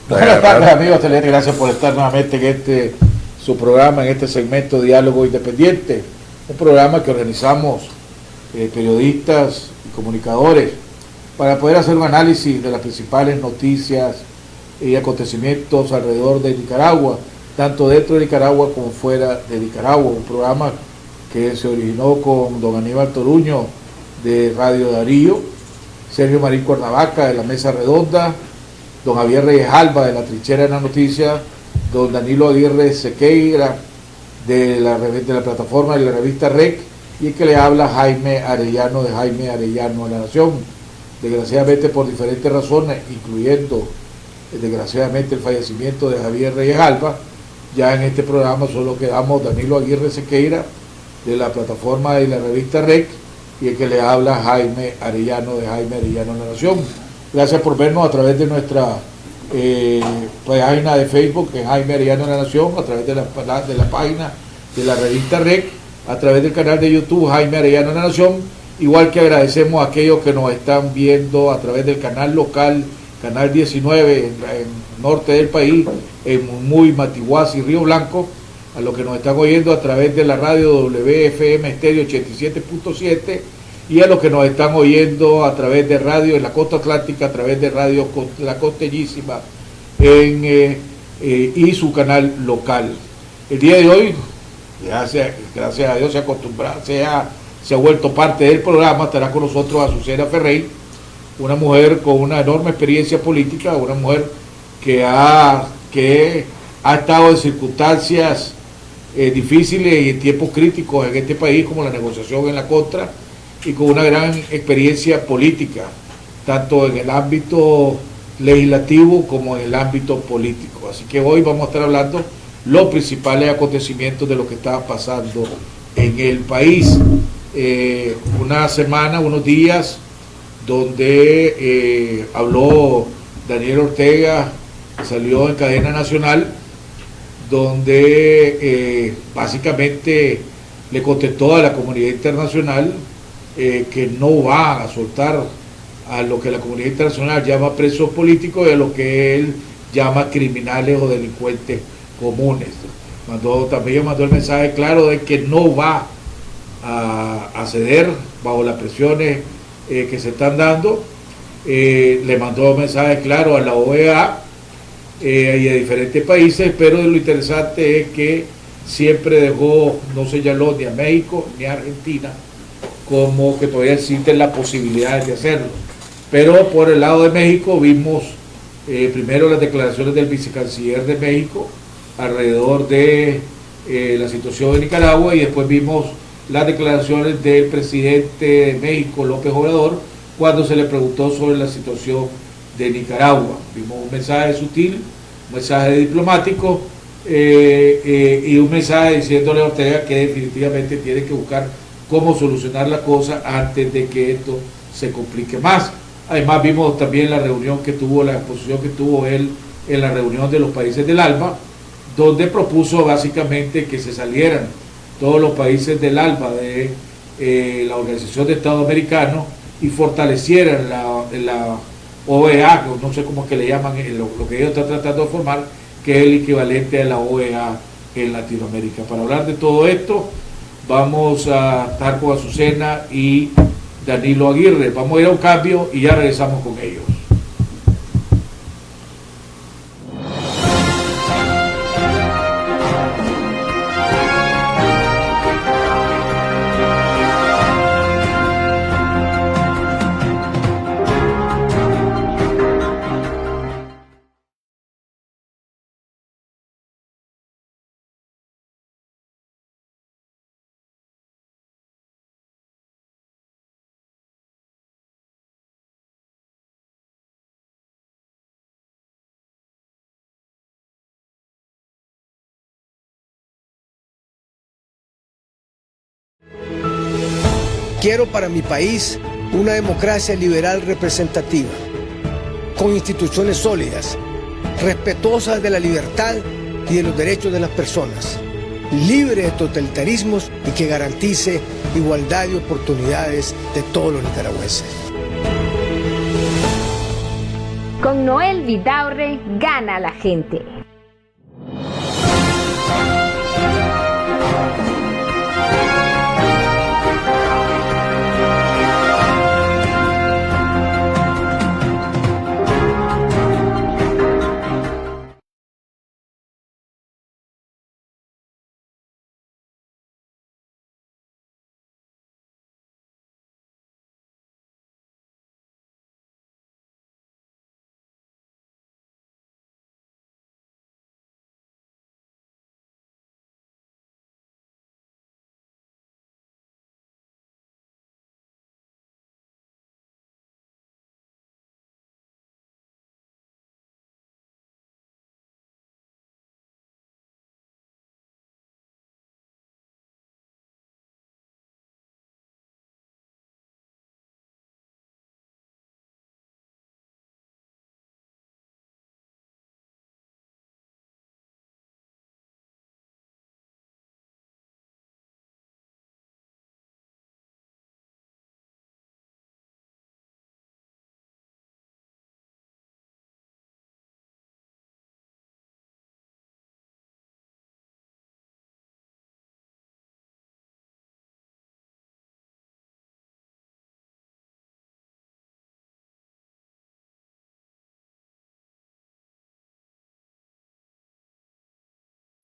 Buenas tardes, amigos televidentes, gracias por estar nuevamente en su programa, en este segmento Diálogo Independiente, un programa que organizamos periodistas y comunicadores para poder hacer un análisis de las principales noticias y acontecimientos alrededor de Nicaragua, tanto dentro de Nicaragua como fuera de Nicaragua. Un programa que se originó con don Aníbal Toruño de Radio Darío, Sergio Marín Cuernavaca de la Mesa Redonda, don Javier Reyes Alba de la Trinchera de la Noticia, don Danilo Aguirre Sequeira de la plataforma de la revista REC, y el que le habla Jaime Arellano de Jaime Arellano a la Nación. Desgraciadamente, por diferentes razones, incluyendo desgraciadamente el fallecimiento de Javier Reyes Alba, ya en este programa solo quedamos Danilo Aguirre Sequeira de la plataforma de la revista REC y el que le habla Jaime Arellano de Jaime Arellano a la Nación. Gracias por vernos a través de nuestra página de Facebook, en Jaime Arellano de la Nación, a través de la página de la revista REC, a través del canal de YouTube Jaime Arellano de la Nación, igual que agradecemos a aquellos que nos están viendo a través del canal local, canal 19, en el norte del país, en Muy, Matiguaz y Río Blanco, a los que nos están oyendo a través de la radio WFM Estéreo 87.7, y a los que nos están oyendo a través de radio en la costa atlántica, a través de radio La Costeñísima y su canal local. El día de hoy, gracias a Dios, se ha vuelto parte del programa. Estará con nosotros Azucena Ferrey, una mujer con una enorme experiencia política, una mujer que ha estado en circunstancias difíciles y en tiempos críticos en este país, como la negociación en la Contra, y con una gran experiencia política, tanto en el ámbito legislativo como en el ámbito político. Así que hoy vamos a estar hablando los principales acontecimientos de lo que está pasando en el país. Una semana, unos días, donde habló Daniel Ortega, que salió en cadena nacional, donde básicamente le contestó a la comunidad internacional que no va a soltar a lo que la comunidad internacional llama presos políticos y a lo que él llama criminales o delincuentes comunes. También mandó el mensaje claro de que no va a ceder bajo las presiones que se están dando. Le mandó un mensaje claro a la OEA y a diferentes países, pero lo interesante es que siempre dejó, no señaló ni a México ni a Argentina como que todavía existen las posibilidades de hacerlo. Pero por el lado de México vimos primero las declaraciones del vicecanciller de México alrededor de la situación de Nicaragua, y después vimos las declaraciones del presidente de México, López Obrador, cuando se le preguntó sobre la situación de Nicaragua. Vimos un mensaje sutil, un mensaje diplomático y un mensaje diciéndole a Ortega que definitivamente tiene que buscar cómo solucionar la cosa antes de que esto se complique más. Además vimos también la reunión que tuvo, la exposición que tuvo él en la reunión de los países del ALBA, donde propuso básicamente que se salieran todos los países del ALBA de la Organización de Estados Americanos y fortalecieran la OEA, no sé cómo es que le llaman, lo que ellos están tratando de formar, que es el equivalente a la OEA en Latinoamérica. Para hablar de todo esto, vamos a estar con Azucena y Danilo Aguirre. Vamos a ir a un cambio y ya regresamos con ellos. Quiero para mi país una democracia liberal representativa, con instituciones sólidas, respetuosas de la libertad y de los derechos de las personas, libre de totalitarismos y que garantice igualdad de oportunidades de todos los nicaragüenses. Con Noel Vidaurre gana la gente.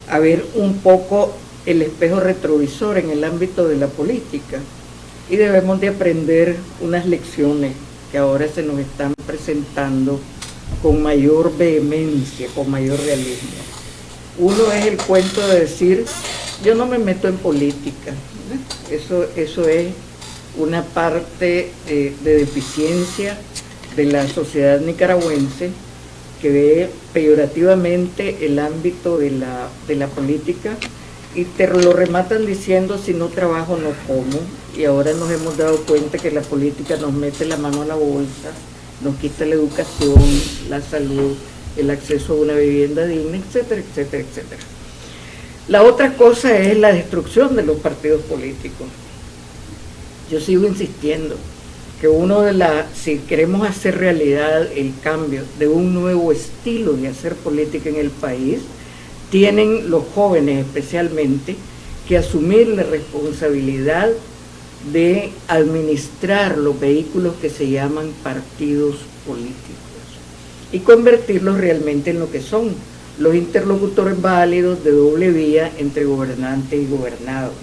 A ver un poco el espejo retrovisor en el ámbito de la política y debemos de aprender unas lecciones que ahora se nos están presentando con mayor vehemencia, con mayor realismo. Uno es el cuento de decir, yo no me meto en política, eso es una parte de deficiencia de la sociedad nicaragüense que ve peyorativamente el ámbito de la política y te lo rematan diciendo si no trabajo no como, y ahora nos hemos dado cuenta que la política nos mete la mano a la bolsa, nos quita la educación, la salud, el acceso a una vivienda digna, etcétera, etcétera, etcétera. La otra cosa es la destrucción de los partidos políticos. Yo sigo insistiendo que si queremos hacer realidad el cambio de un nuevo estilo de hacer política en el país, tienen los jóvenes especialmente que asumir la responsabilidad de administrar los vehículos que se llaman partidos políticos y convertirlos realmente en lo que son, los interlocutores válidos de doble vía entre gobernantes y gobernados,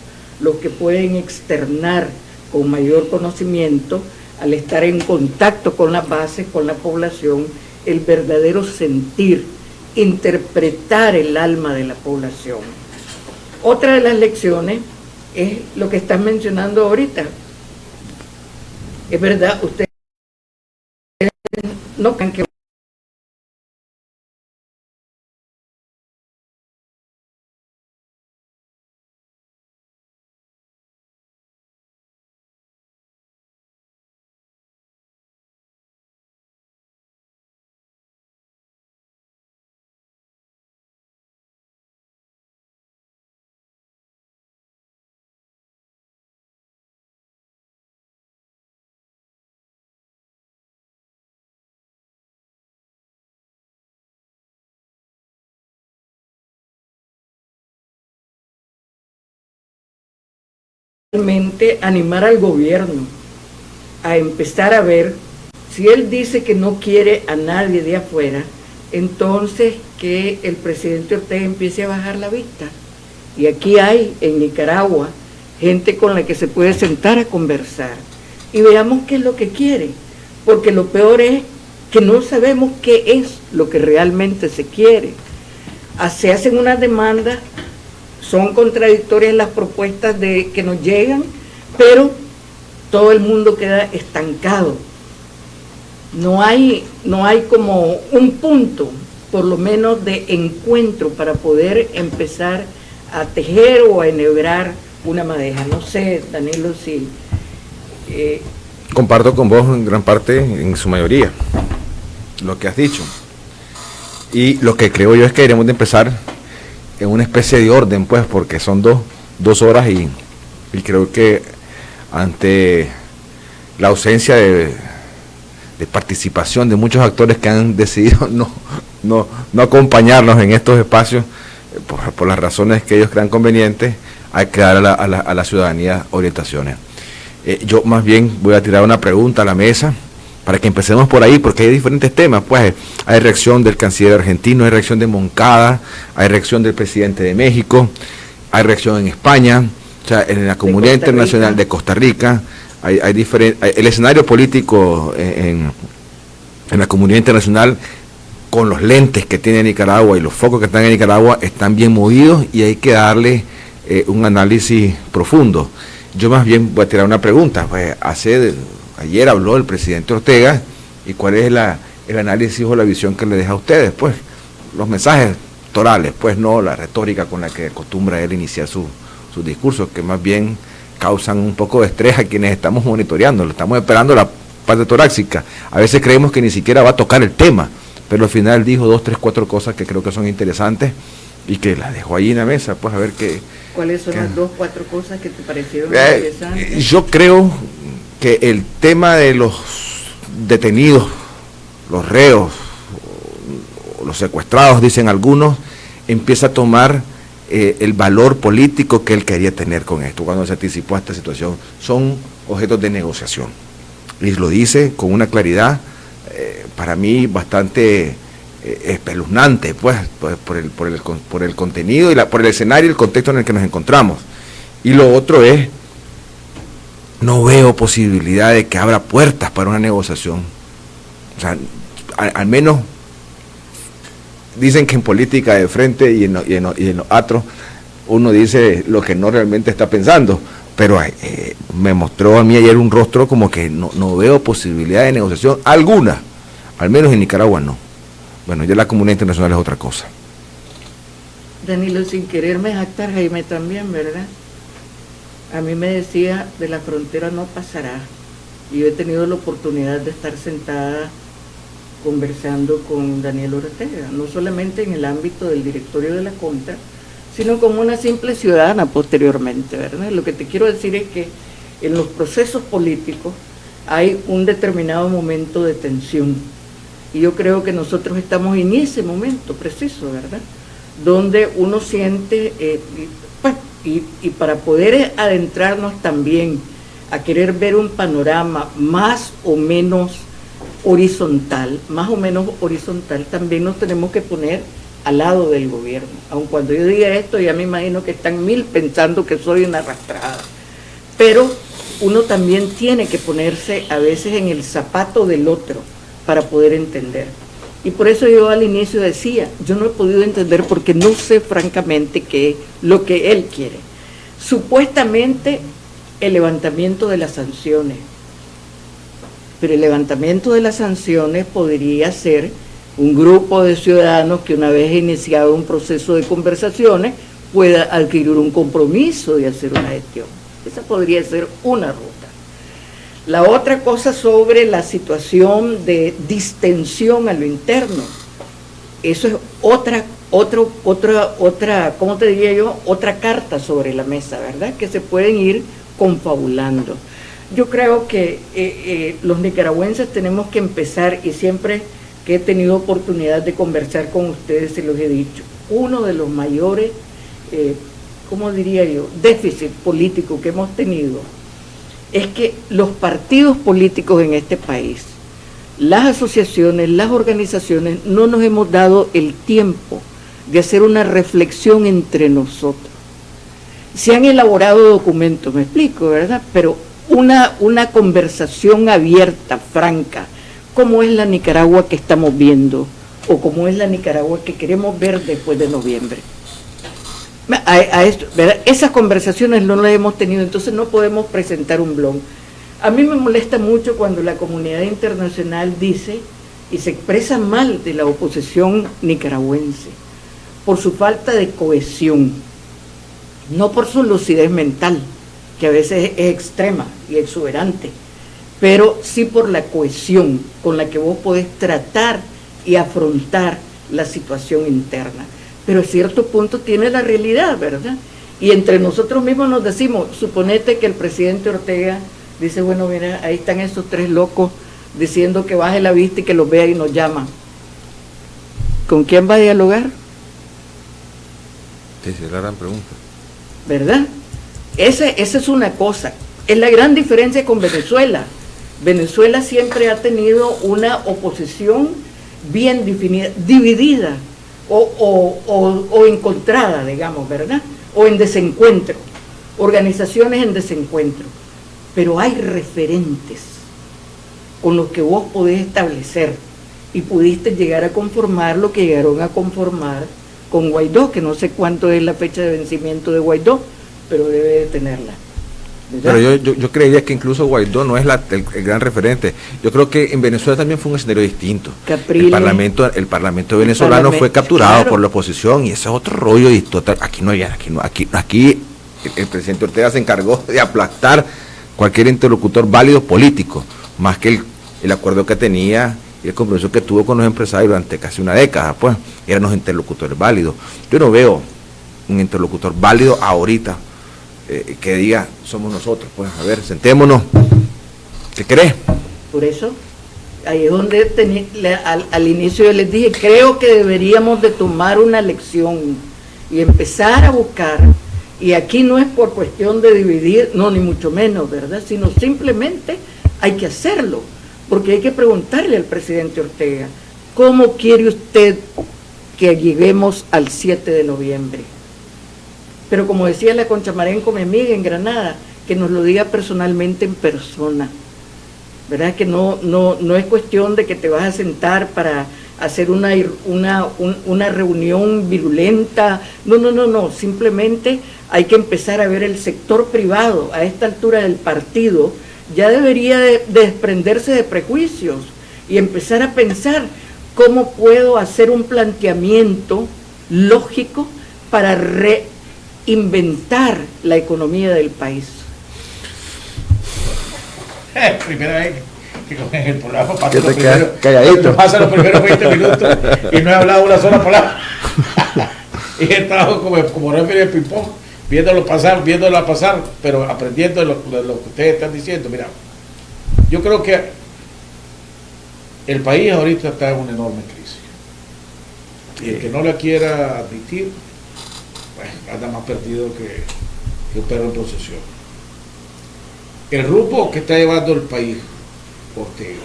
los que pueden externar con mayor conocimiento, al estar en contacto con las bases, con la población, el verdadero sentir, interpretar el alma de la población. Otra de las lecciones es lo que están mencionando ahorita. Es verdad, ustedes no creen que realmente animar al gobierno a empezar a ver, si él dice que no quiere a nadie de afuera, entonces que el presidente Ortega empiece a bajar la vista. Y aquí hay en Nicaragua gente con la que se puede sentar a conversar y veamos qué es lo que quiere, porque lo peor es que no sabemos qué es lo que realmente se quiere. Se hacen unas demandas, son contradictorias las propuestas que nos llegan, pero todo el mundo queda estancado. No hay como un punto, por lo menos de encuentro, para poder empezar a tejer o a enhebrar una madeja. No sé, Danilo, si... Comparto con vos en gran parte, en su mayoría, lo que has dicho. Y lo que creo yo es que deberíamos de empezar en una especie de orden, pues, porque son dos horas y creo que ante la ausencia de participación de muchos actores que han decidido no acompañarnos en estos espacios, por las razones que ellos crean convenientes. Hay que dar a la ciudadanía orientaciones. Yo más bien voy a tirar una pregunta a la mesa para que empecemos por ahí, porque hay diferentes temas. Pues hay reacción del canciller argentino, hay reacción de Moncada, hay reacción del presidente de México, hay reacción en España, o sea, en la comunidad internacional de Costa Rica, hay el escenario político en la comunidad internacional, con los lentes que tiene Nicaragua y los focos que están en Nicaragua, están bien movidos y hay que darle un análisis profundo. Yo más bien voy a tirar una pregunta. Pues ayer habló el presidente Ortega, y cuál es el análisis o la visión que le deja a ustedes, pues los mensajes torales, pues no la retórica con la que acostumbra él iniciar sus discursos, que más bien causan un poco de estrés a quienes estamos monitoreando. Lo estamos esperando la parte torácica. A veces creemos que ni siquiera va a tocar el tema, pero al final dijo 2, 3, 4 cosas que creo que son interesantes y que las dejó ahí en la mesa, pues a ver qué. ¿Cuáles son las 2, 4 cosas que te parecieron interesantes? Yo creo que el tema de los detenidos, los reos, los secuestrados, dicen algunos, empieza a tomar el valor político que él quería tener con esto, cuando se anticipó a esta situación. Son objetos de negociación. Y lo dice con una claridad, para mí, bastante espeluznante, pues por el contenido y por el escenario y el contexto en el que nos encontramos. Y lo otro es, no veo posibilidad de que abra puertas para una negociación. O sea, al menos dicen que en política de frente y en los atros uno dice lo que no realmente está pensando, pero me mostró a mí ayer un rostro como que no veo posibilidad de negociación alguna, al menos en Nicaragua no. Bueno, ya la comunidad internacional es otra cosa. Danilo, sin quererme jactar, Jaime también, ¿verdad? A mí me decía, de la frontera no pasará. Y yo he tenido la oportunidad de estar sentada conversando con Daniel Ortega, no solamente en el ámbito del directorio de la Contra, sino como una simple ciudadana posteriormente, ¿verdad? Lo que te quiero decir es que en los procesos políticos hay un determinado momento de tensión, y yo creo que nosotros estamos en ese momento preciso, ¿verdad? Donde uno siente, y para poder adentrarnos también a querer ver un panorama más o menos horizontal, también nos tenemos que poner al lado del gobierno. Aun cuando yo diga esto, ya me imagino que están 1000 pensando que soy una arrastrada. Pero uno también tiene que ponerse a veces en el zapato del otro para poder entender. Y por eso yo al inicio decía, yo no he podido entender porque no sé francamente qué es lo que él quiere. Supuestamente el levantamiento de las sanciones, pero el levantamiento de las sanciones podría ser un grupo de ciudadanos que, una vez iniciado un proceso de conversaciones, pueda adquirir un compromiso de hacer una gestión. Esa podría ser una ruta. La otra cosa sobre la situación de distensión a lo interno, eso es otra, ¿cómo te diría yo? Otra carta sobre la mesa, ¿verdad? Que se pueden ir confabulando. Yo creo que los nicaragüenses tenemos que empezar, y siempre que he tenido oportunidad de conversar con ustedes se los he dicho, uno de los mayores, ¿cómo diría yo?, déficit político que hemos tenido es que los partidos políticos en este país, las asociaciones, las organizaciones, no nos hemos dado el tiempo de hacer una reflexión entre nosotros. Se han elaborado documentos, me explico, ¿verdad?, pero una conversación abierta, franca, cómo es la Nicaragua que estamos viendo o cómo es la Nicaragua que queremos ver después de noviembre. A esto, ¿verdad? Esas conversaciones no las hemos tenido, entonces no podemos presentar un blog. A mí me molesta mucho cuando la comunidad internacional dice y se expresa mal de la oposición nicaragüense por su falta de cohesión, no por su lucidez mental, que a veces es extrema y exuberante, pero sí por la cohesión con la que vos podés tratar y afrontar la situación interna. Pero a cierto punto tiene la realidad, ¿verdad? Y entre nosotros mismos nos decimos, suponete que el presidente Ortega dice, bueno, mira, ahí están esos 3 locos, diciendo que baje la vista y que los vea y nos llama. ¿Con quién va a dialogar? Esa es la gran pregunta. ¿Verdad? Esa es una cosa. Es la gran diferencia con Venezuela. Venezuela siempre ha tenido una oposición bien definida, dividida o encontrada, digamos, ¿verdad? O en desencuentro, organizaciones en desencuentro. Pero hay referentes con los que vos podés establecer y pudiste llegar a conformar lo que llegaron a conformar con Guaidó, que no sé cuánto es la fecha de vencimiento de Guaidó, pero debe de tenerla. ¿Verdad? Pero yo creería que incluso Guaidó no es el gran referente. Yo creo que en Venezuela también fue un escenario distinto. Capriles, el parlamento venezolano fue capturado, claro, por la oposición, y ese es otro rollo y total. Aquí el presidente Ortega se encargó de aplastar cualquier interlocutor válido político, más que el acuerdo que tenía y el compromiso que tuvo con los empresarios durante casi una década, pues eran los interlocutores válidos. Yo no veo un interlocutor válido ahorita que diga, somos nosotros, pues a ver, sentémonos. ¿Qué crees? Por eso, ahí es donde al inicio yo les dije, creo que deberíamos de tomar una lección y empezar a buscar, y aquí no es por cuestión de dividir, no, ni mucho menos, ¿verdad? Sino simplemente hay que hacerlo, porque hay que preguntarle al presidente Ortega, ¿cómo quiere usted que lleguemos al 7 de noviembre? Pero como decía la Concha Marenco, mi amiga en Granada, que nos lo diga personalmente en persona, ¿verdad? Que no es cuestión de que te vas a sentar para hacer una reunión virulenta, no, simplemente hay que empezar a ver el sector privado a esta altura del partido, ya debería de desprenderse de prejuicios y empezar a pensar cómo puedo hacer un planteamiento lógico para reinventar la economía del país. Primera vez que con el programa pasa Que te quedas calladito. pasa los primeros 20 minutos y no he hablado una sola palabra. Y he estado como referee de ping-pong, viéndolo pasar, pero aprendiendo de lo que ustedes están diciendo. Mira, yo creo que el país ahorita está en una enorme crisis. Y el que no la quiera admitir, pues anda más perdido que un perro en procesión. El rumbo que está llevando el país Ortega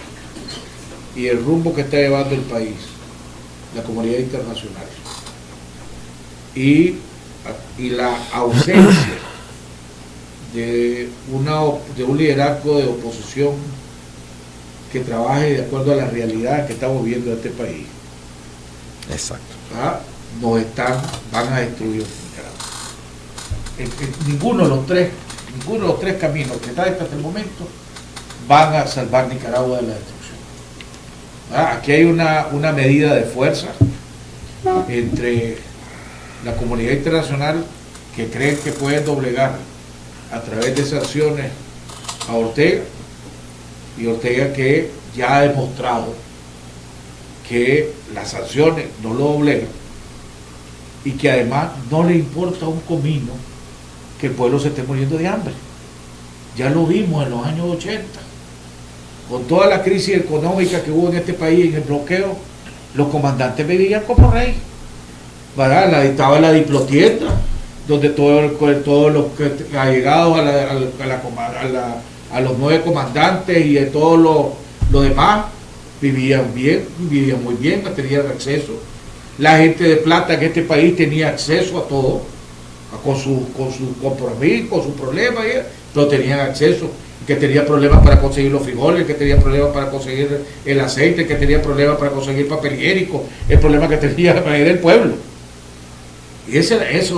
y el rumbo que está llevando el país la comunidad internacional y la ausencia de un liderazgo de oposición que trabaje de acuerdo a la realidad que estamos viviendo en este país. Exacto. Van a destruir Nicaragua. Ninguno de los tres caminos que están hasta el momento van a salvar Nicaragua de la destrucción. Aquí hay una medida de fuerza entre la comunidad internacional, que creen que pueden doblegar a través de sanciones a Ortega, y Ortega, que ya ha demostrado que las sanciones no lo doblegan y que además no le importa un comino que el pueblo se esté muriendo de hambre. Ya lo vimos en los años 80, con toda la crisis económica que hubo en este país, en el bloqueo, los comandantes vivían como rey. Estaba la diplotienda, donde todos los allegados a los 9 comandantes y de todos los demás vivían muy bien, tenían acceso. La gente de plata en este país tenía acceso a todo, con su compromiso, con sus problemas, pero tenían acceso. Que tenía problemas para conseguir los frijoles, que tenía problemas para conseguir el aceite, que tenía problemas para conseguir papel higiénico, el problema que tenía era el pueblo. Y eso es.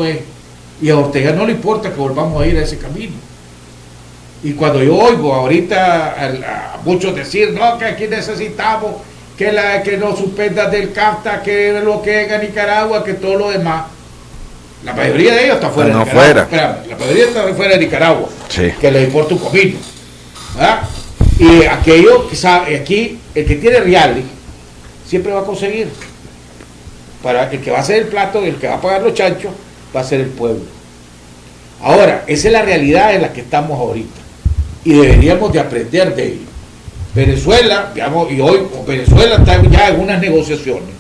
Y a Ortega no le importa que volvamos a ir a ese camino. Y cuando yo oigo ahorita a muchos decir, no, que aquí necesitamos que no suspendan del CAFTA, que lo que haga Nicaragua, que todo lo demás. La mayoría de ellos está fuera de Nicaragua. Espérame, la mayoría está fuera de Nicaragua. Sí. Que les importa un comino. ¿Verdad? Y aquello que sabe, aquí, el que tiene reales, siempre va a conseguir. Para el que va a hacer el plato, el que va a pagar los chanchos, va a ser el pueblo. Ahora, esa es la realidad en la que estamos ahorita. Y deberíamos de aprender de ello. Venezuela, digamos, y hoy Venezuela está ya en unas negociaciones.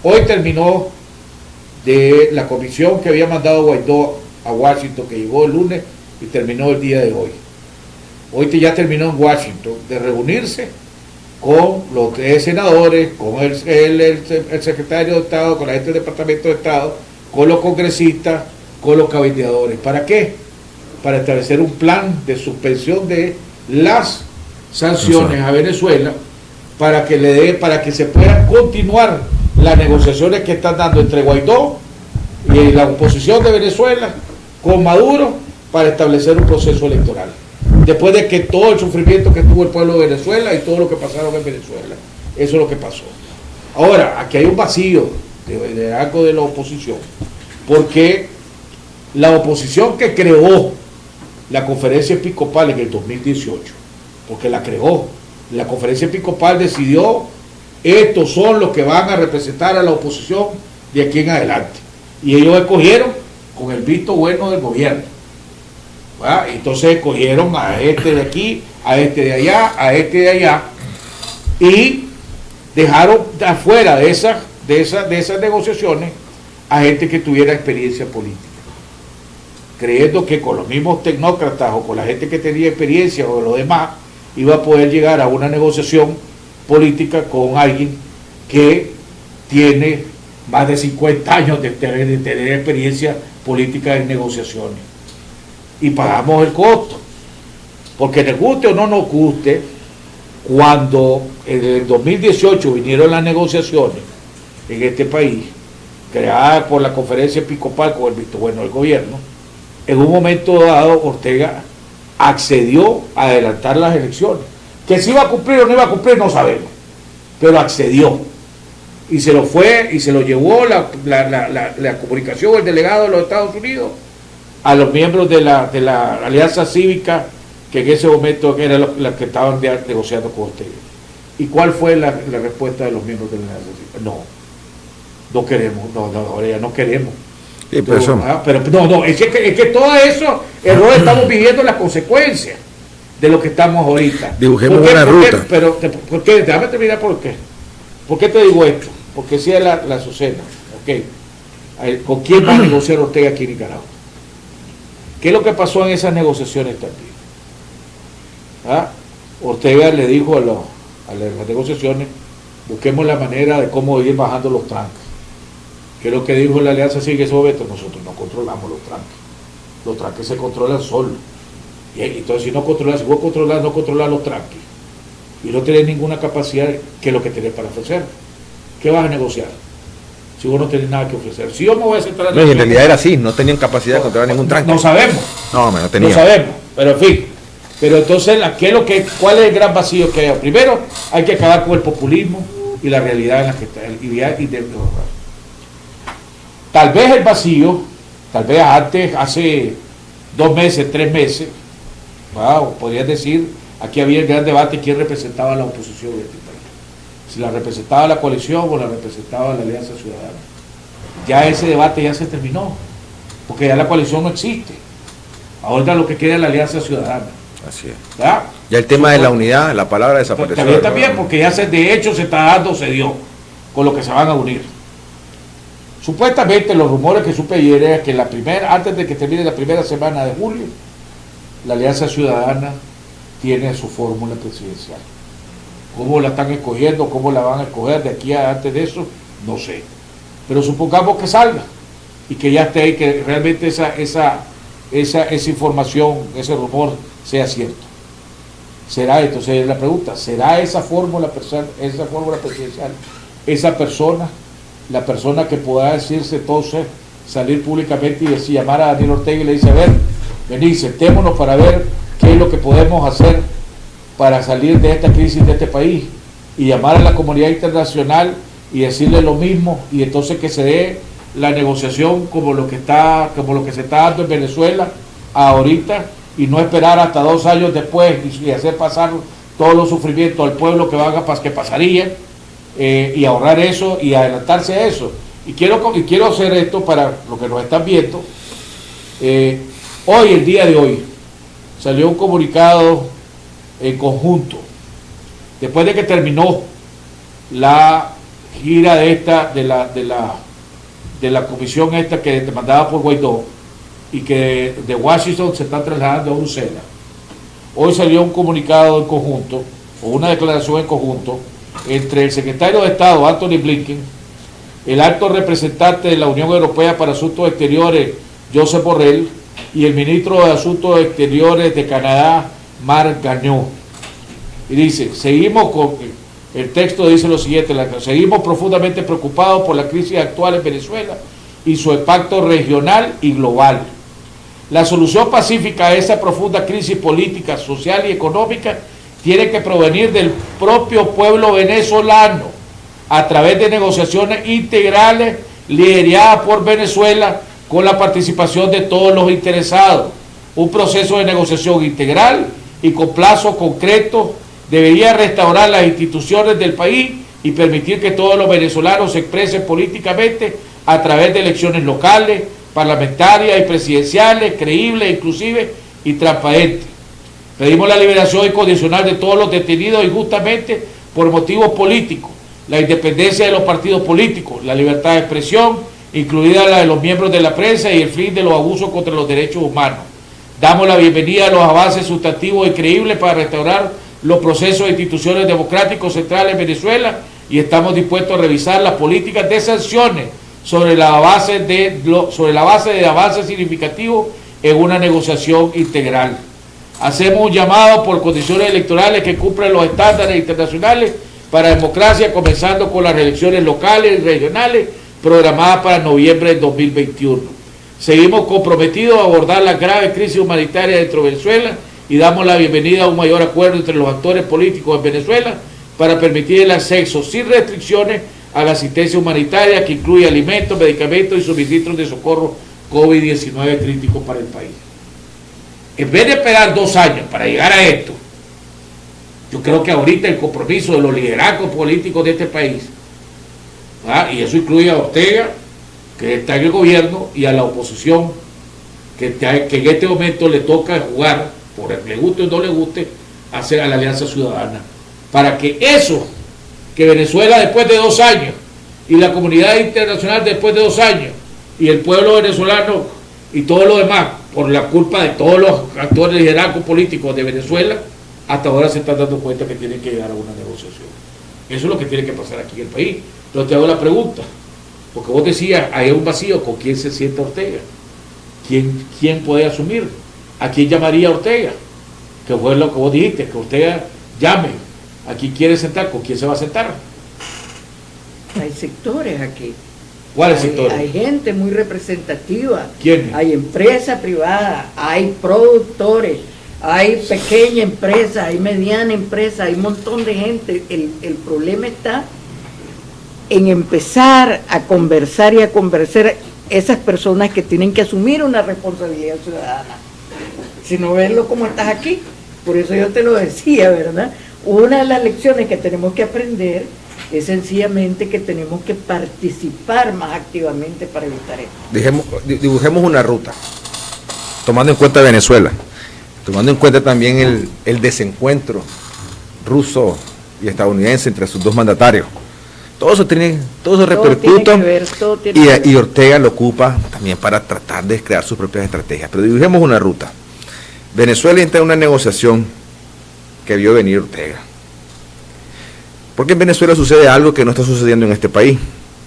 Hoy terminó de la comisión que había mandado Guaidó a Washington, que llegó el lunes y terminó el día de hoy. Hoy ya terminó en Washington de reunirse con los tres senadores, con el secretario de Estado, con la gente del Departamento de Estado, con los congresistas, con los cabildeadores. ¿Para qué? Para establecer un plan de suspensión de las sanciones a Venezuela para que se puedan continuar las negociaciones que están dando entre Guaidó y la oposición de Venezuela con Maduro para establecer un proceso electoral. Después de que todo el sufrimiento que tuvo el pueblo de Venezuela y todo lo que pasaron en Venezuela. Eso es lo que pasó. Ahora, aquí hay un vacío de algo de la oposición, porque la oposición que creó la conferencia episcopal en el 2018, porque la creó, la conferencia episcopal decidió, estos son los que van a representar a la oposición de aquí en adelante. Y ellos escogieron con el visto bueno del gobierno. ¿Va? Entonces escogieron a este de aquí, a este de allá, a este de allá, y dejaron afuera de esas negociaciones a gente que tuviera experiencia política, creyendo que con los mismos tecnócratas o con la gente que tenía experiencia o lo demás iba a poder llegar a una negociación política con alguien que tiene más de 50 años de tener experiencia política en negociaciones. Y pagamos el costo, porque nos guste o no nos guste, cuando en el 2018 vinieron las negociaciones en este país, creadas por la conferencia episcopal con el visto bueno del gobierno, en un momento dado Ortega accedió a adelantar las elecciones. Que si iba a cumplir o no iba a cumplir no sabemos, pero accedió y se lo fue y se lo llevó la comunicación, el delegado de los Estados Unidos, a los miembros de la Alianza Cívica, que en ese momento eran los que estaban negociando con Ortega. ¿Y cuál fue la respuesta de los miembros de la Alianza Cívica? No queremos, ahora ya no queremos. Sí, pero es que todo eso, error, estamos viviendo las consecuencias de lo que estamos ahorita. Dibujemos una ruta. ¿Por qué? Déjame terminar por qué. ¿Por qué te digo esto? Porque si es la Azucena, ¿ok? ¿Con quién va a negociar Ortega aquí en Nicaragua? ¿Qué es lo que pasó en esas negociaciones también? Ortega le dijo a las negociaciones, busquemos la manera de cómo ir bajando los tranques. ¿Qué es lo que dijo la Alianza Cívica en ese momento? Nosotros no controlamos los tranques. Los tranques se controlan solos. Y entonces si vos controlas, no controlas los tranques. Y no tenés ninguna capacidad, ¿qué es lo que tenés para ofrecer? ¿Qué vas a negociar? Si vos no tenés nada que ofrecer. Si yo me voy a sentar... No, y en realidad era así, no tenían capacidad de controlar ningún tranque. No sabemos. No tenían. No sabemos, pero en fin. Pero entonces, ¿cuál es el gran vacío que hay? Primero, hay que acabar con el populismo y la realidad en la que está. Tal vez el vacío, tal vez antes, hace 2 meses, 3 meses, podrías decir, aquí había el gran debate quién representaba a la oposición de este país. Si la representaba la coalición o la representaba la Alianza Ciudadana. Ya ese debate ya se terminó, porque ya la coalición no existe. Ahora lo que queda es la Alianza Ciudadana. Así es. ¿Verdad? Ya el tema de la unidad, la palabra desapareció. También, porque ya de hecho se está dando, se dio, con lo que se van a unir. Supuestamente los rumores que supe ayer es que antes de que termine la primera semana de julio, la Alianza Ciudadana tiene su fórmula presidencial. ¿Cómo la están escogiendo? ¿Cómo la van a escoger de aquí a antes de eso? No sé. Pero supongamos que salga y que ya esté ahí, que realmente esa información, ese rumor sea cierto. ¿Será? Entonces la pregunta, ¿será esa fórmula presidencial, esa persona, la persona que pueda decirse entonces, salir públicamente y decir, llamar a Daniel Ortega y le dice, a ver, vení, sentémonos para ver qué es lo que podemos hacer para salir de esta crisis de este país, y llamar a la comunidad internacional y decirle lo mismo, y entonces que se dé la negociación como lo que se está dando en Venezuela ahorita, y no esperar hasta 2 años después y hacer pasar todos los sufrimientos al pueblo que pasaría, y ahorrar eso y adelantarse a eso. Y quiero hacer esto para los que nos están viendo. Hoy, el día de hoy, salió un comunicado en conjunto después de que terminó la gira de la comisión esta que demandada por Guaidó y que de Washington se está trasladando a Bruselas, hoy salió un comunicado en conjunto, o una declaración en conjunto, entre el secretario de Estado, Anthony Blinken, el alto representante de la Unión Europea para Asuntos Exteriores, Josep Borrell, y el ministro de Asuntos Exteriores de Canadá, Marc Garneau. Y dice, el texto dice lo siguiente: seguimos profundamente preocupados por la crisis actual en Venezuela y su impacto regional y global. La solución pacífica a esa profunda crisis política, social y económica tiene que provenir del propio pueblo venezolano a través de negociaciones integrales lideradas por Venezuela con la participación de todos los interesados. Un proceso de negociación integral y con plazos concretos debería restaurar las instituciones del país y permitir que todos los venezolanos se expresen políticamente a través de elecciones locales, parlamentarias y presidenciales, creíbles, inclusive y transparentes. Pedimos la liberación incondicional de todos los detenidos injustamente por motivos políticos, la independencia de los partidos políticos, la libertad de expresión, incluida la de los miembros de la prensa, y el fin de los abusos contra los derechos humanos. Damos la bienvenida a los avances sustantivos y creíbles para restaurar los procesos e instituciones democráticos centrales en Venezuela, y estamos dispuestos a revisar las políticas de sanciones sobre la base de avances significativos en una negociación integral. Hacemos un llamado por condiciones electorales que cumplan los estándares internacionales para democracia, comenzando con las elecciones locales y regionales programadas para noviembre del 2021. Seguimos comprometidos a abordar la grave crisis humanitaria dentro de Venezuela y damos la bienvenida a un mayor acuerdo entre los actores políticos en Venezuela para permitir el acceso sin restricciones a la asistencia humanitaria, que incluye alimentos, medicamentos y suministros de socorro COVID-19 críticos para el país. En vez de esperar 2 años para llegar a esto, yo creo que ahorita el compromiso de los liderazgos políticos de este país, y eso incluye a Ortega, que está en el gobierno, y a la oposición, que en este momento le toca jugar, por le guste o no le guste, hacer a la Alianza Ciudadana, para que eso, que Venezuela después de 2 años, y la comunidad internacional después de 2 años, y el pueblo venezolano y todo lo demás, por la culpa de todos los actores liderazgos políticos de Venezuela, hasta ahora se están dando cuenta que tienen que llegar a una negociación. Eso es lo que tiene que pasar aquí en el país. Pero te hago la pregunta, porque vos decías, hay un vacío, ¿con quién se sienta Ortega? ¿Quién puede asumir? ¿A quién llamaría Ortega? Que fue lo que vos dijiste, que Ortega llame. ¿A quién quiere sentar? ¿Con quién se va a sentar? Hay sectores aquí. ¿Cuáles sectores? Hay gente muy representativa. ¿Quiénes? Hay empresa privada, hay productores, hay pequeña empresa, hay mediana empresa, hay un montón de gente. El problema está en empezar a conversar y a convencer esas personas que tienen que asumir una responsabilidad ciudadana. Si no verlo como estás aquí, por eso yo te lo decía, ¿verdad? Una de las lecciones que tenemos que aprender es sencillamente que tenemos que participar más activamente para evitar esto. Dibujemos una ruta, tomando en cuenta Venezuela, tomando en cuenta también el desencuentro ruso y estadounidense entre sus dos mandatarios. Todo eso repercuta, y Ortega lo ocupa también para tratar de crear sus propias estrategias. Pero dibujemos una ruta. Venezuela entra en una negociación que vio venir Ortega. Porque en Venezuela sucede algo que no está sucediendo en este país.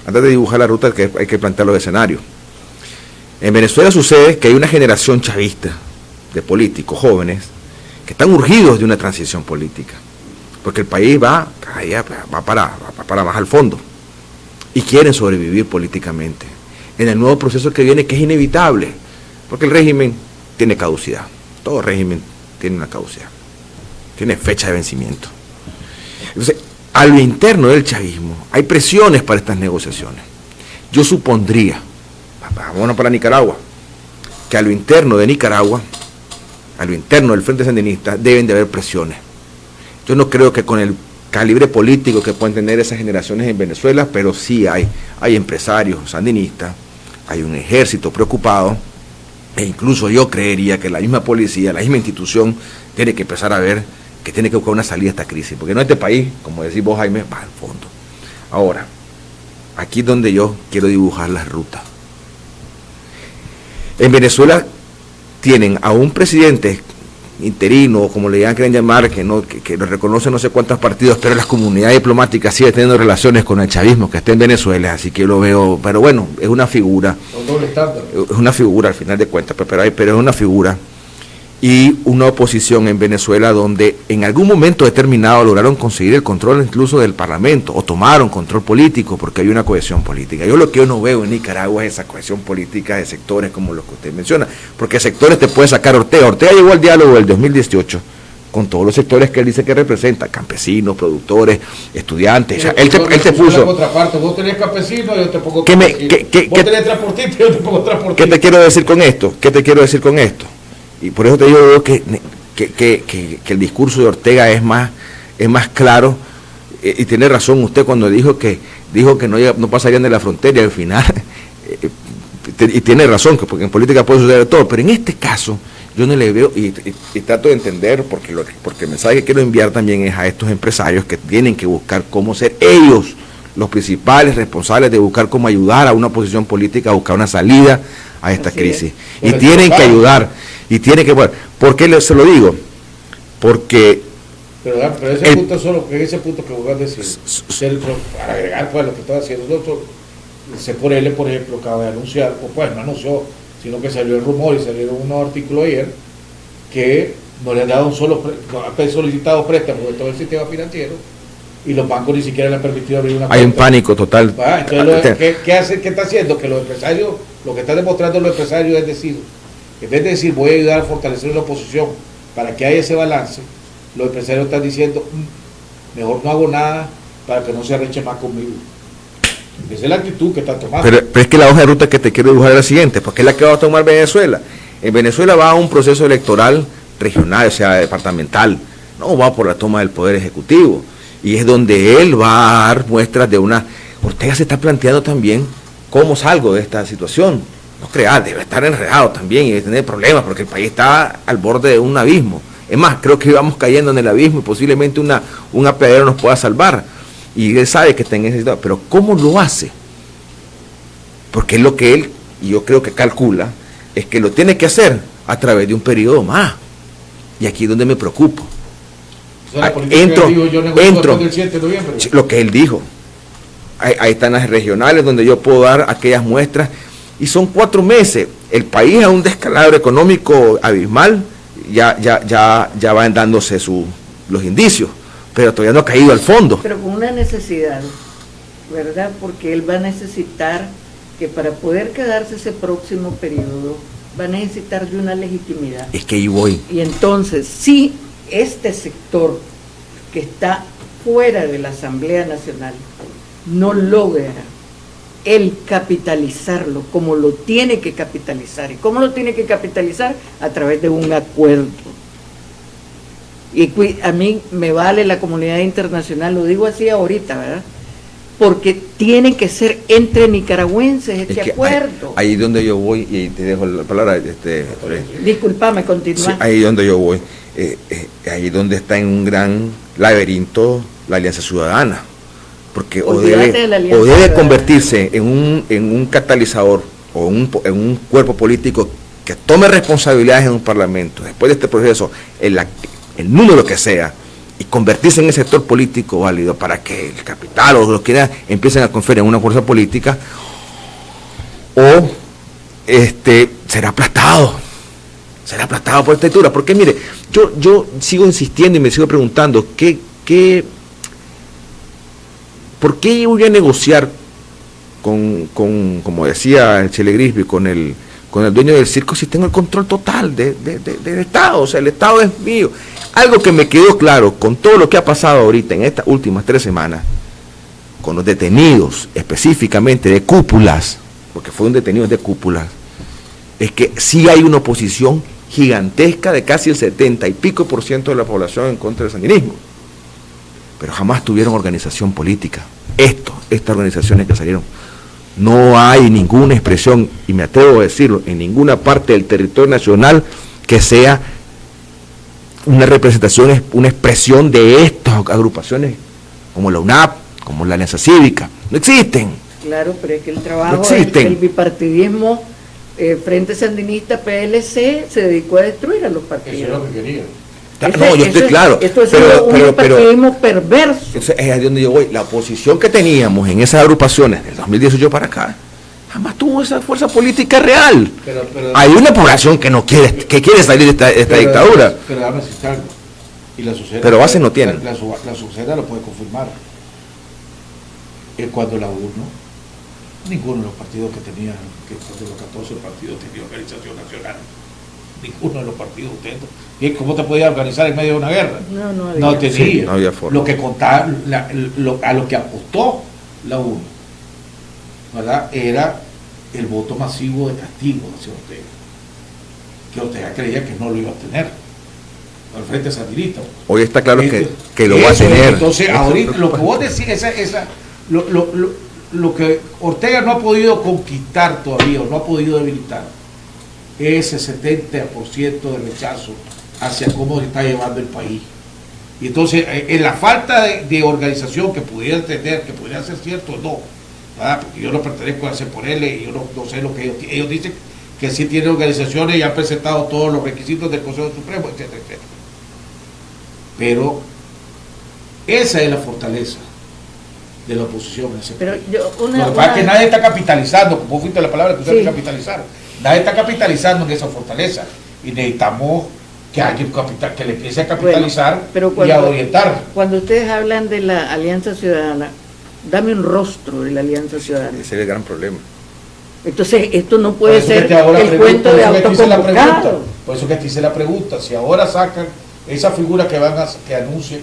Antes de dibujar la ruta hay que plantear los escenarios. En Venezuela sucede que hay una generación chavista de políticos jóvenes que están urgidos de una transición política. Porque el país va para más al fondo. Y quieren sobrevivir políticamente en el nuevo proceso que viene, que es inevitable. Porque el régimen tiene caducidad. Todo régimen tiene una caducidad. Tiene fecha de vencimiento. Entonces, a lo interno del chavismo hay presiones para estas negociaciones. Yo supondría, vámonos para Nicaragua, que a lo interno de Nicaragua, a lo interno del Frente Sandinista, deben de haber presiones. Yo no creo que con el calibre político que pueden tener esas generaciones en Venezuela, pero sí hay empresarios sandinistas, hay un ejército preocupado, e incluso yo creería que la misma policía, la misma institución, tiene que empezar a ver que tiene que buscar una salida a esta crisis, porque no este país, como decís vos, Jaime, va al fondo. Ahora, aquí es donde yo quiero dibujar las rutas. En Venezuela tienen a un presidente interino, como le quieren llamar, que lo reconoce no sé cuántos partidos, pero las comunidades diplomáticas siguen teniendo relaciones con el chavismo que está en Venezuela, así que yo lo veo, pero bueno, es una figura. Es una figura al final de cuentas, pero es una figura. Y una oposición en Venezuela donde en algún momento determinado lograron conseguir el control incluso del Parlamento, o tomaron control político porque hay una cohesión política. Lo que yo no veo en Nicaragua es esa cohesión política de sectores como los que usted menciona, porque sectores te puede sacar Ortega. Ortega llegó al diálogo del 2018 con todos los sectores que él dice que representa, campesinos, productores, estudiantes. Sí, él te puso... Vos tenés campesinos, yo te pongo campesinos. Vos tenés transportistas, yo te pongo transportistas. ¿Qué te quiero decir con esto? Y por eso te digo que el discurso de Ortega es más claro, y tiene razón usted cuando dijo que no pasarían de la frontera, y al final, y tiene razón, porque en política puede suceder todo, pero en este caso yo no le veo, y trato de entender, porque el mensaje que quiero enviar también es a estos empresarios que tienen que buscar cómo ser ellos los principales responsables de buscar cómo ayudar a una oposición política a buscar una salida a esta crisis. Y tienen que ayudar. Y tiene que... ¿Por qué se lo digo? Porque... Pero ese punto solo, ese punto que vos vas a decir, para agregar pues lo que está haciendo el doctor, CPRL, por ejemplo, acaba de anunciar, o pues no anunció, sino que salió el rumor y salieron unos artículos ayer, que no le han dado han solicitado préstamos de todo el sistema financiero, y los bancos ni siquiera le han permitido abrir una cuenta. Hay un pánico total. Entonces, ¿qué está haciendo? Que los empresarios, lo que están demostrando los empresarios es decir, en vez de decir voy a ayudar a fortalecer la oposición para que haya ese balance, los empresarios están diciendo mejor no hago nada para que no se arreche más conmigo. Esa es la actitud que están tomando. Pero es que la hoja de ruta que te quiero dibujar es la siguiente, porque es la que va a tomar Venezuela. En Venezuela va a un proceso electoral regional, o sea, departamental, no va por la toma del poder ejecutivo, y es donde él va a dar muestras de una... Ortega se está planteando también cómo salgo de esta situación. No creas, debe estar enredado también y debe tener problemas porque el país está al borde de un abismo. Es más, creo que íbamos cayendo en el abismo y posiblemente un apeadero nos pueda salvar. Y él sabe que está en esa situación. Pero ¿cómo lo hace? Porque es lo que él, y yo creo que calcula, es que lo tiene que hacer a través de un periodo más. Y aquí es donde me preocupo. O sea, entro, del 7 de noviembre. Lo que él dijo. Ahí están las regionales donde yo puedo dar aquellas muestras. Y son 4 meses, el país a un descalabro económico abismal, ya van dándose los indicios, pero todavía no ha caído al fondo. Pero con una necesidad, ¿verdad? Porque él va a necesitar que para poder quedarse ese próximo periodo, va a necesitar de una legitimidad. Es que ahí voy. Y entonces, si este sector que está fuera de la Asamblea Nacional no logra el capitalizarlo como lo tiene que capitalizar. ¿Y cómo lo tiene que capitalizar? A través de un acuerdo. Y a mí me vale la comunidad internacional, lo digo así ahorita, ¿verdad? Porque tiene que ser entre nicaragüenses este acuerdo. Ahí es donde yo voy, y te dejo la palabra. Disculpame, continúa. Sí, ahí es donde yo voy. Ahí es donde está en un gran laberinto la Alianza Ciudadana. Porque o debe convertirse en un catalizador o en un cuerpo político que tome responsabilidades en un parlamento después de este proceso, el número que sea, y convertirse en ese sector político válido para que el capital o los que empiecen a confiar en una fuerza política, o será aplastado por esta dictadura. Porque mire, yo sigo insistiendo y me sigo preguntando ¿por qué voy a negociar como decía el Chele Grisby, con el dueño del circo si tengo el control total del Estado? O sea, el Estado es mío. Algo que me quedó claro con todo lo que ha pasado ahorita en estas últimas 3 semanas, con los detenidos específicamente de cúpulas, porque fueron detenidos de cúpulas, es que sí hay una oposición gigantesca de casi el 70 y pico % de la población en contra del sandinismo. Pero jamás tuvieron organización política. Estas organizaciones que salieron, no hay ninguna expresión, y me atrevo a decirlo, en ninguna parte del territorio nacional que sea una representación, una expresión de estas agrupaciones como la UNAP, como la Alianza Cívica. No existen. Claro, pero es que el trabajo, No existen. el bipartidismo, Frente Sandinista, PLC, se dedicó a destruir a los partidos. Eso es lo que quería. No, yo estoy claro. Esto es un bipartidismo perverso. Es ahí donde yo voy. La oposición que teníamos en esas agrupaciones del 2018 para acá, jamás tuvo esa fuerza política real. Pero Hay una población que no quiere, que quiere salir de esta dictadura. Pero déjame decirte algo. Y la sociedad, Pero bases no tienen. La sociedad lo puede confirmar. Cuando la UNO, ninguno de los partidos que tenían, que de los 14 partidos tenía organización nacional. Ninguno de los partidos ustedes. ¿Y cómo te podías organizar en medio de una guerra? No había. No tenía. Sí, no había forma. Lo que contaba, a lo que apostó la UNO, ¿verdad? Era el voto masivo de castigo hacia Ortega. Que Ortega creía que no lo iba a tener. Al Frente Sandinista. Hoy está claro que lo va a tener. Entonces, ahorita lo que vos decís, lo que Ortega no ha podido conquistar todavía, o no ha podido debilitar, es ese 70% de rechazo hacia cómo se está llevando el país. Y entonces, en la falta de organización que pudiera tener, que pudiera ser cierto o no, ¿verdad? Porque yo no pertenezco a CEPORL y yo no sé lo que ellos dicen, que sí tienen organizaciones y han presentado todos los requisitos del Consejo Supremo, etcétera, etcétera. Pero esa es la fortaleza de la oposición en ese Pero país. yo, Lo que pasa es que nadie está capitalizando, como fuiste la palabra que ustedes capitalizaron, nadie está capitalizando en esa fortaleza y necesitamos que alguien que le empiece a capitalizar y a orientar. Cuando ustedes hablan de la Alianza Ciudadana, dame un rostro de la Alianza Ciudadana. Ese es el gran problema. Entonces, esto no puede ser el cuento de autoconvocado. Por eso que te hice la pregunta, si ahora sacan esa figura que anuncien,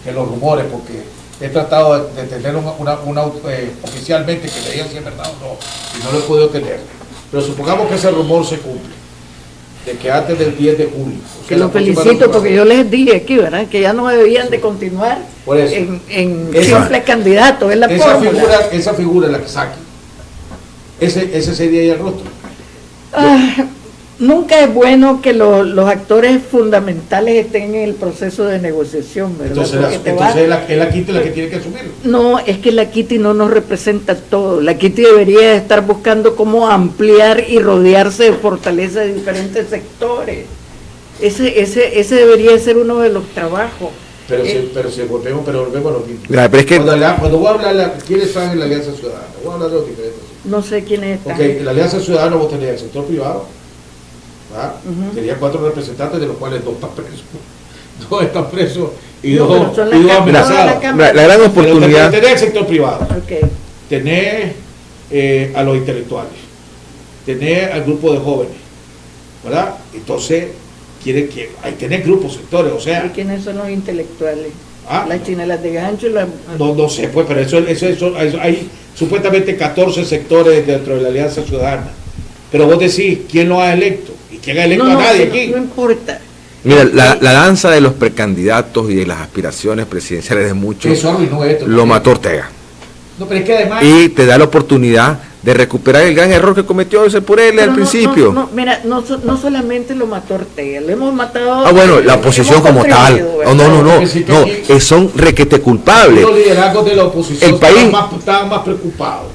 que los rumores, porque he tratado de tener oficialmente que me digan si es verdad o no, y no lo he podido tener. Pero supongamos que ese rumor se cumple, de que antes del 10 de julio. Que los felicito porque yo les dije aquí, ¿verdad? Que ya no debían de continuar en simples candidatos, es la fórmula. Esa figura es la que saquen. Ese sería ya el rostro. Nunca es bueno que los actores fundamentales estén en el proceso de negociación, ¿verdad? Entonces es la Kitty la que tiene que asumir. No, es que la Kitty no nos representa todo. La Kitty debería estar buscando cómo ampliar y rodearse de fortaleza de diferentes sectores. Ese debería ser uno de los trabajos. Pero volvemos a lo mismo. Mira, pero es que Cuando voy a hablar, ¿quiénes están en la Alianza Ciudadana? Voy a hablar de los diferentes. No sé quiénes están. Ok, en la Alianza Ciudadana vos tenés el sector privado, tenía 4 representantes, de los cuales 2 están presos. 2 están presos y No, dos pero son las amenazados. la gran oportunidad. Tenés el sector privado, Okay. tenés a los intelectuales, tenés al grupo de jóvenes, ¿verdad? Entonces, ahí tenés grupos, sectores, o sea. ¿Y quiénes son los intelectuales? Ah, Las chinelas de gancho y las... No sé, pues, pero eso hay supuestamente 14 sectores dentro de la Alianza Ciudadana. Pero vos decís, ¿quién lo ha electo? ¿Y quién ha electo a nadie aquí? No importa. Mira, la danza de los precandidatos y de las aspiraciones presidenciales de muchos Eso arruinó esto. lo mató Ortega. No, pero es que además... Y te da la oportunidad de recuperar el gran error que cometió ese por él Pero al principio. Mira, no solamente lo mató Ortega, lo hemos matado... Bueno, la oposición como tal. No, son requete culpables. Los liderazgos de la oposición El país estaban más preocupados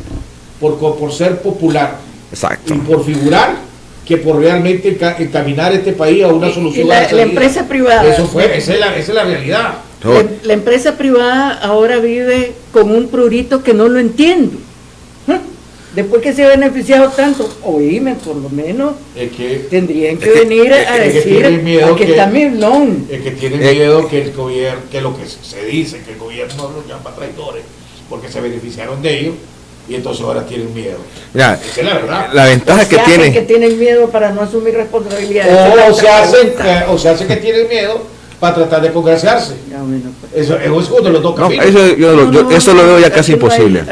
por ser popular. Exacto. Y por figurar que por realmente encaminar este país a una solución. La empresa privada. Esa es la realidad. La empresa privada ahora vive con un prurito que no lo entiendo. Después que se ha beneficiado tanto, oíme, por lo menos tendrían que venir a decir, aquí está mi blon. Es que tienen miedo que el gobierno, que lo que se dice, que el gobierno los llama traidores, porque se beneficiaron de ellos, y entonces ahora tienen miedo. Mira, esa es la verdad. La ventaja que tienen... que tienen miedo para no asumir responsabilidades. O se hace que tienen miedo para tratar de congraciarse. Eso es uno de los dos caminos. Eso lo veo ya casi imposible.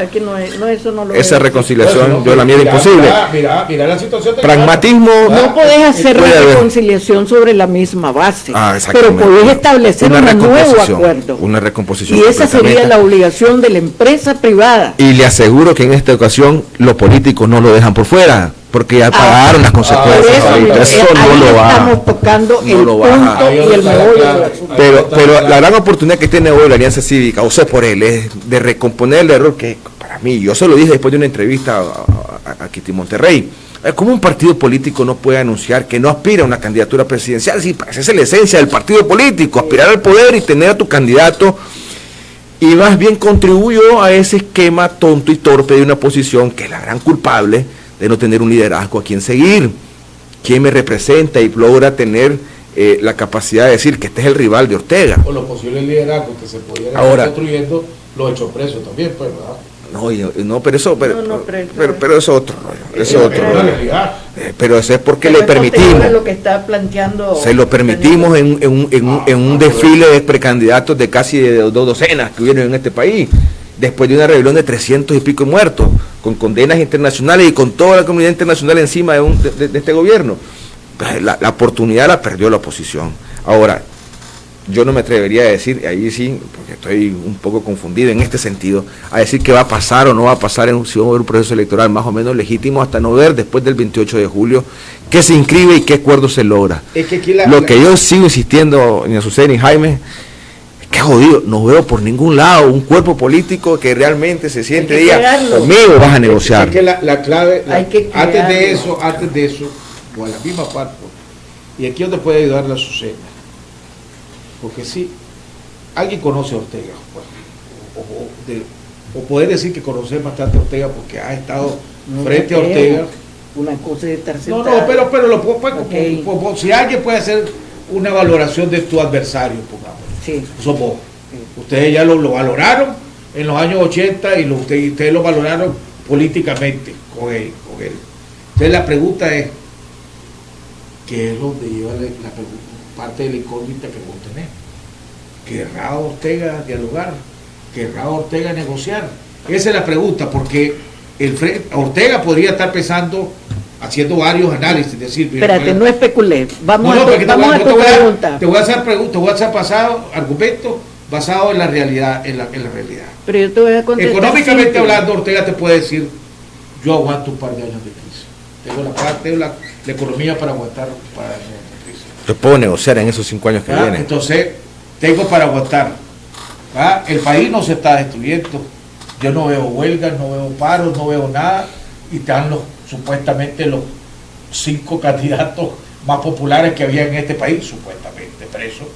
Esa reconciliación yo la miro imposible. Mira la situación. Pragmatismo. No podés hacer la reconciliación sobre la misma base, pero podés establecer un nuevo acuerdo. Una recomposición. Y esa sería la obligación de la empresa privada. Y le aseguro que en esta ocasión los políticos no lo dejan por fuera. porque ya pagaron las consecuencias. Eso no lo baja. Estamos tocando No lo baja. punto y el meollo del asunto. Pero la gran oportunidad que tiene hoy la Alianza Cívica, o sea, por él, es de recomponer el error que para mí, yo se lo dije después de una entrevista a Kitty Monterrey. ¿Cómo un partido político no puede anunciar que no aspira a una candidatura presidencial? Sí, esa es la esencia del partido político, aspirar al poder y tener a tu candidato, y más bien contribuyó a ese esquema tonto y torpe de una oposición que es la gran culpable de no tener un liderazgo a quien seguir, quien me representa y logra tener la capacidad de decir que este es el rival de Ortega. O los posibles liderazgos que se pudieran Ahora, estar construyendo, los hechos presos también, pues, ¿verdad? No, pero eso, pero es otro rollo, es otro una rollo. realidad. Pero eso es porque Pero le permitimos. lo que está planteando, Se lo permitimos en un desfile de precandidatos de casi de 2 docenas que hubieron en este país, después de una rebelión de 300 y pico muertos, con condenas internacionales y con toda la comunidad internacional encima de este gobierno. La oportunidad la perdió la oposición. Ahora, yo no me atrevería a decir, ahí sí, porque estoy un poco confundido en este sentido, a decir que va a pasar o no va a pasar si va a haber un proceso electoral más o menos legítimo hasta no ver después del 28 de julio qué se inscribe y qué acuerdo se logra. Es que aquí Lo que yo sigo insistiendo, en Azucena y Jaime, es que jodido, no veo por ningún lado un cuerpo político que realmente se siente y diga, conmigo vas a negociar. Es que la clave, Hay que antes de eso, o a la misma parte, y aquí es donde puede ayudar la Azucena. Porque si alguien conoce a Ortega, pues, o poder decir que conoce bastante a Ortega porque ha estado frente a Ortega. Una cosa de estar No, sentado. pero lo puedo, Okay. si alguien puede hacer una valoración de tu adversario, pongamos, Sí. sos vos. Ustedes ya lo valoraron en los años 80 y ustedes lo valoraron políticamente con él. Entonces la pregunta es, ¿qué es donde lleva la parte de la incógnita que vos tenés? ¿Querrá Ortega dialogar? ¿Querrá Ortega negociar? Esa es la pregunta, porque Ortega podría estar pensando, haciendo varios análisis, es decir, Espérate, no especulé. Vamos a tu pregunta. Te voy a hacer preguntas, te voy a hacer argumentos basados en la realidad, en la realidad. Pero yo te voy a contestar. Económicamente hablando, Ortega te puede decir, yo aguanto un par de años de crisis. Tengo la economía para aguantar un par de años de crisis. Yo puedo negociar en esos 5 años que vienen. Entonces, tengo para aguantar. El país no se está destruyendo. Yo no veo huelgas, no veo paros, no veo nada. Y están supuestamente los 5 candidatos más populares que había en este país, supuestamente presos.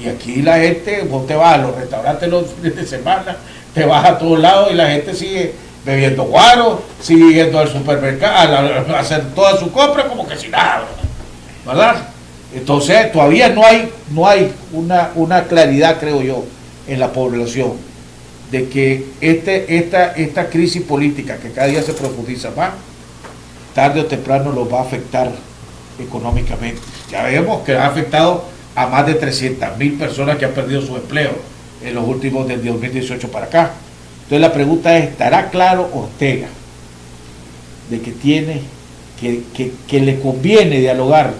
Y aquí la gente, vos te vas a los restaurantes los fines de semana, te vas a todos lados y la gente sigue bebiendo guaro, sigue yendo al supermercado a hacer toda su compra como que sin nada, ¿verdad? Entonces todavía no hay una claridad, creo yo, en la población de que esta crisis política que cada día se profundiza más, tarde o temprano los va a afectar económicamente. Ya vemos que ha afectado a más de 300,000 personas que han perdido su empleo en los últimos, desde 2018 para acá. Entonces la pregunta es, ¿estará claro Ortega de que tiene que le conviene dialogar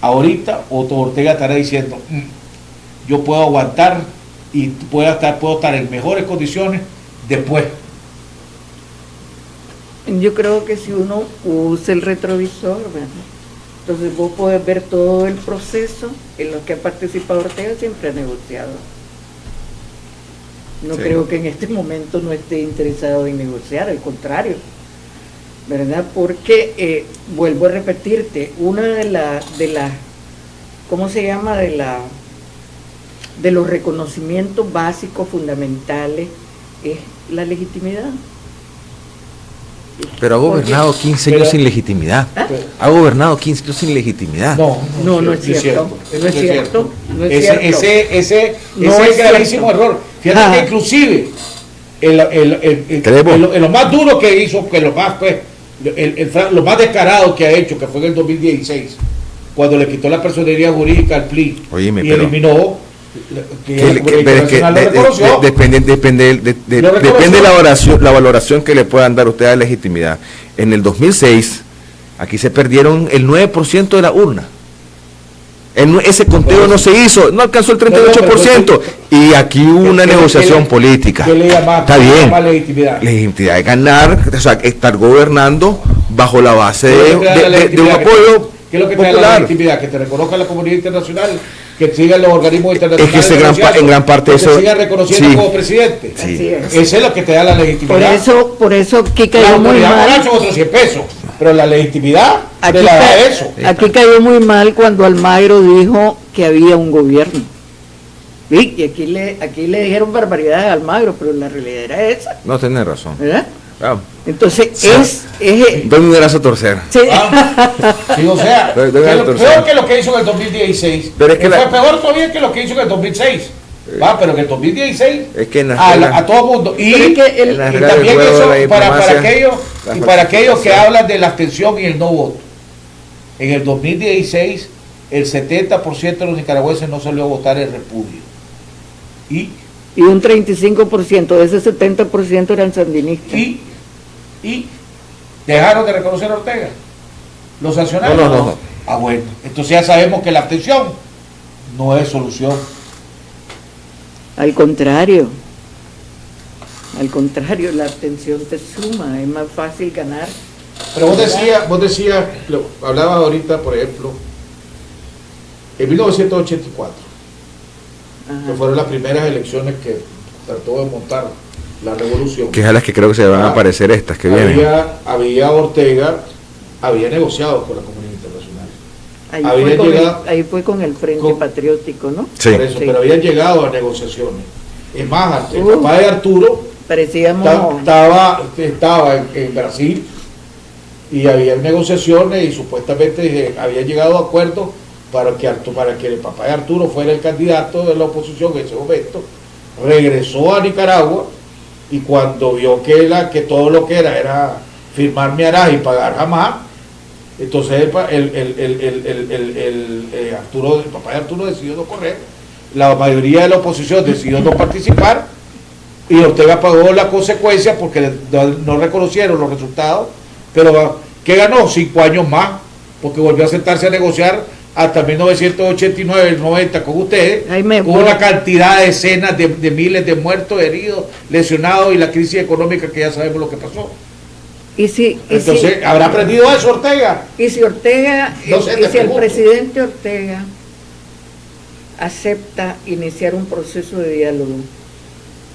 ahorita, o Ortega estará diciendo, yo puedo aguantar y puedo estar en mejores condiciones después? Yo creo que si uno usa el retrovisor, ¿verdad? Entonces vos podés ver todo el proceso en lo que ha participado Ortega, siempre ha negociado. No Sí. creo que en este momento no esté interesado en negociar, al contrario, ¿verdad? Porque, vuelvo a repetirte, una de las, ¿cómo se llama? De los reconocimientos básicos, fundamentales, es la legitimidad. Pero ha gobernado 15 años sin legitimidad. Ha gobernado 15 años sin legitimidad. No es cierto. No es cierto. No es cierto. Ese No es es el gravísimo cierto. error. Fíjate que inclusive en lo más duro que hizo, que lo más descarado que ha hecho, que fue en el 2016, cuando le quitó la personería jurídica al PLI. Óyeme, y pero eliminó depende de la valoración que le puedan dar ustedes a la legitimidad. En el 2006, aquí se perdieron el 9% de la urna. Ese conteo no se hizo, no alcanzó el 38%, y aquí hubo una negociación política. ¿Qué le llama? Está bien. Legitimidad. Legitimidad es ganar, o sea, estar gobernando bajo la base ¿Qué es lo que te da la de un legitimidad apoyo ¿Qué es lo que te da la popular. legitimidad? Que te reconozca la comunidad internacional, que sigan los organismos internacionales. Es que en gran parte que eso. te sigan reconociendo Sí. como presidente. Sí. Así es. Eso es lo que te da la legitimidad. Por eso aquí la cayó muy autoridad moral mal. son otros 100 pesos, pero la legitimidad Aquí, te la da ca- eso. aquí cayó muy mal cuando Almagro dijo que había un gobierno. Sí, y aquí le dijeron barbaridades a Almagro, pero la realidad era esa, No, tenés razón. ¿verdad? Claro. Entonces, Sí. Doy un brazo a torcer. sí. Sí, o sea, Debe que haber lo torcido. peor que lo que hizo en el 2016. Pero es que fue la- peor todavía que lo que hizo en el 2006. Pero en el 2016 Es que en las a reglas- todo mundo. Y, Pero es que en las y reglas también del juego eso de la para diplomacia, aquellos la y para aquellos que falsificación. hablan de la abstención y el no voto. En el 2016 el 70% de los nicaragüenses no salió a votar en repudio. Y un 35% de ese 70% eran sandinistas. y dejaron de reconocer a Ortega. Los sancionaron. No. Ah, bueno. Entonces ya sabemos que la abstención no es solución. Al contrario, la abstención te suma, es más fácil ganar. Pero vos decías, hablabas ahorita, por ejemplo, en 1984, que Ajá. fueron las primeras elecciones que trató de montar la revolución. Que es a las que creo que se van a aparecer estas que vienen. Había Ortega, había negociado con la comunidad internacional. Ahí fue con el Frente con- Patriótico, ¿no? Sí. Por eso, Sí. pero habían llegado a negociaciones. Es más, el Uh. papá de Arturo Parecíamos... estaba en Brasil y había negociaciones y supuestamente había llegado a acuerdos para que el papá de Arturo fuera el candidato de la oposición en ese momento. Regresó a Nicaragua y cuando vio que todo lo que era firmar miaras y pagar jamás, entonces el papá de Arturo decidió no correr, la mayoría de la oposición decidió no participar y Ortega pagó la consecuencia porque no reconocieron los resultados, pero ¿qué ganó? 5 años más, porque volvió a sentarse a negociar hasta 1989, 90 con ustedes, Jaime, con una cantidad de decenas de miles de muertos, heridos, lesionados y la crisis económica que ya sabemos lo que pasó. Entonces, ¿habrá aprendido eso Ortega? Y si Ortega, No sé, te y si el pregunto. presidente Ortega acepta iniciar un proceso de diálogo,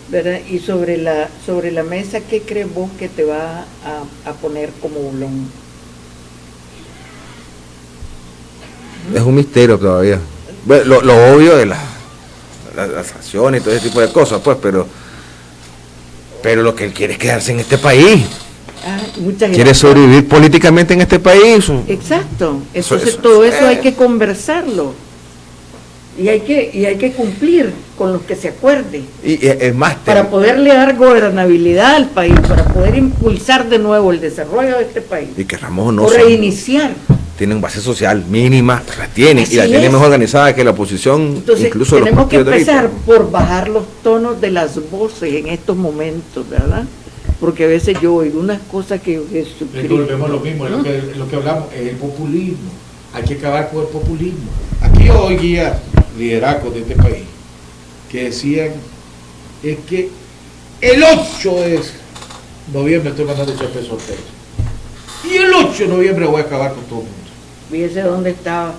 ¿verdad? Y sobre la mesa, ¿qué crees vos que te va a poner como bolón? Es un misterio todavía. Bueno, lo obvio de las sanciones y todo ese tipo de cosas, pues, pero lo que él quiere es quedarse en este país. Muchas Quiere gracias. sobrevivir políticamente en este país. Exacto. Eso- Entonces eso- todo eso hay que conversarlo. Y hay que cumplir con lo que se acuerde. Y es más, Para poderle dar gobernabilidad al país, para poder impulsar de nuevo el desarrollo de este país. y que Ramos no O son- reiniciar. tienen base social mínima, pues la tienen, y la Así tienen es. mejor organizada que la oposición, Entonces incluso los tenemos que partidos de empezar ahorita. por bajar los tonos de las voces en estos momentos, ¿verdad? Porque a veces yo oigo unas cosas que Volvemos a lo mismo, es lo que hablamos, es el populismo. Hay que acabar con el populismo. Aquí yo oía liderazgos de este país que decían es que el 8 de noviembre estoy mandando echar peso a Ortega. Y el 8 de noviembre voy a acabar con todo el mundo. Fíjese dónde estaba.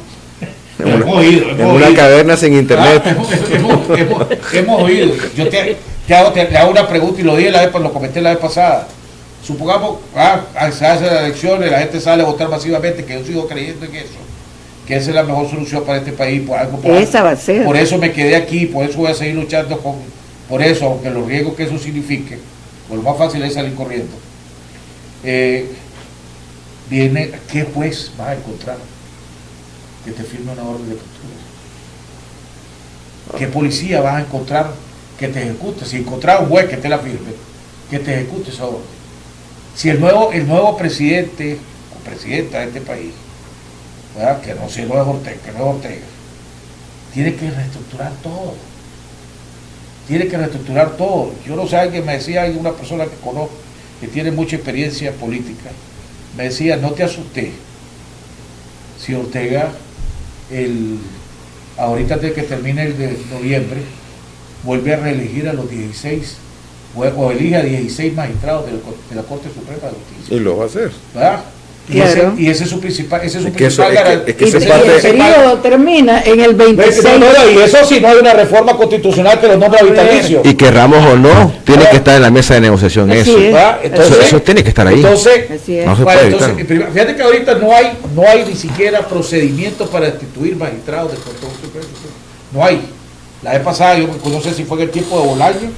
Hemos oído. En una caverna sin internet. Hemos oído. Yo te hago una pregunta y lo dije lo comenté la vez pasada. Supongamos, se hace las elecciones, la gente sale a votar masivamente, que yo sigo creyendo en eso, que esa es la mejor solución para este país. Esa va a ser. Por eso me quedé aquí, por eso voy a seguir luchando por eso, aunque los riesgos que eso signifique, pues lo más fácil es salir corriendo. Viene, ¿qué juez vas a encontrar que te firme una orden de captura? ¿Qué policía vas a encontrar que te ejecute? Si encontrar un juez que te la firme, que te ejecute esa orden. Si el nuevo presidente o presidenta de este país, ¿verdad? Que no es Ortega, tiene que reestructurar todo. Yo no sé, alguien me decía, hay una persona que conozco, que tiene mucha experiencia política, me decía, no te asustes si Ortega, ahorita antes de que termine el de noviembre, vuelve a reelegir a los 16, o elige a 16 magistrados de la Corte Suprema de Justicia. Y lo va a hacer. ¿Verdad? Claro. Y ese es su principal, Es que eso- principal es que- garantía. es que Y esa el parte- periodo termina en el 26. Y eso si no hay una reforma constitucional que los nombra vitalicio. Y querramos o no, tiene que estar en la mesa de negociación Así eso. es. ¿verdad? Eso tiene que estar ahí. Entonces, Así es. No se bueno, puede entonces, evitar. fíjate que ahorita no hay ni siquiera procedimiento para destituir magistrados del Consejo Supremo. No hay. La vez pasada, yo no sé si fue en el tiempo de Bolaño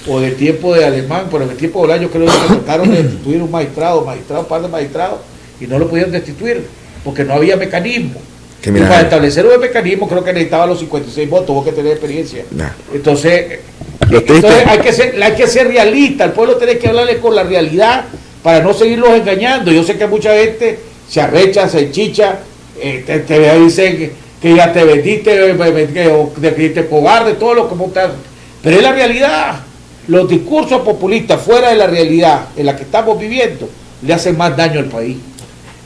o del tiempo de Alemán, pero en el tiempo de Bolaño creo que trataron de destituir un un par de magistrados, y no lo pudieron destituir porque no había mecanismo. Que Y mira, para establecer un mecanismo creo que necesitaba los 56 votos, tuvo que tener experiencia. Nah. Entonces, Lo triste- hay que ser realista, el pueblo tiene que hablarle con la realidad para no seguirlos engañando. Yo sé que mucha gente se arrecha, se enchicha, te dicen que ya te vendiste, que te cobarde, todo lo que montas. Pero es la realidad. Los discursos populistas fuera de la realidad en la que estamos viviendo le hacen más daño al país.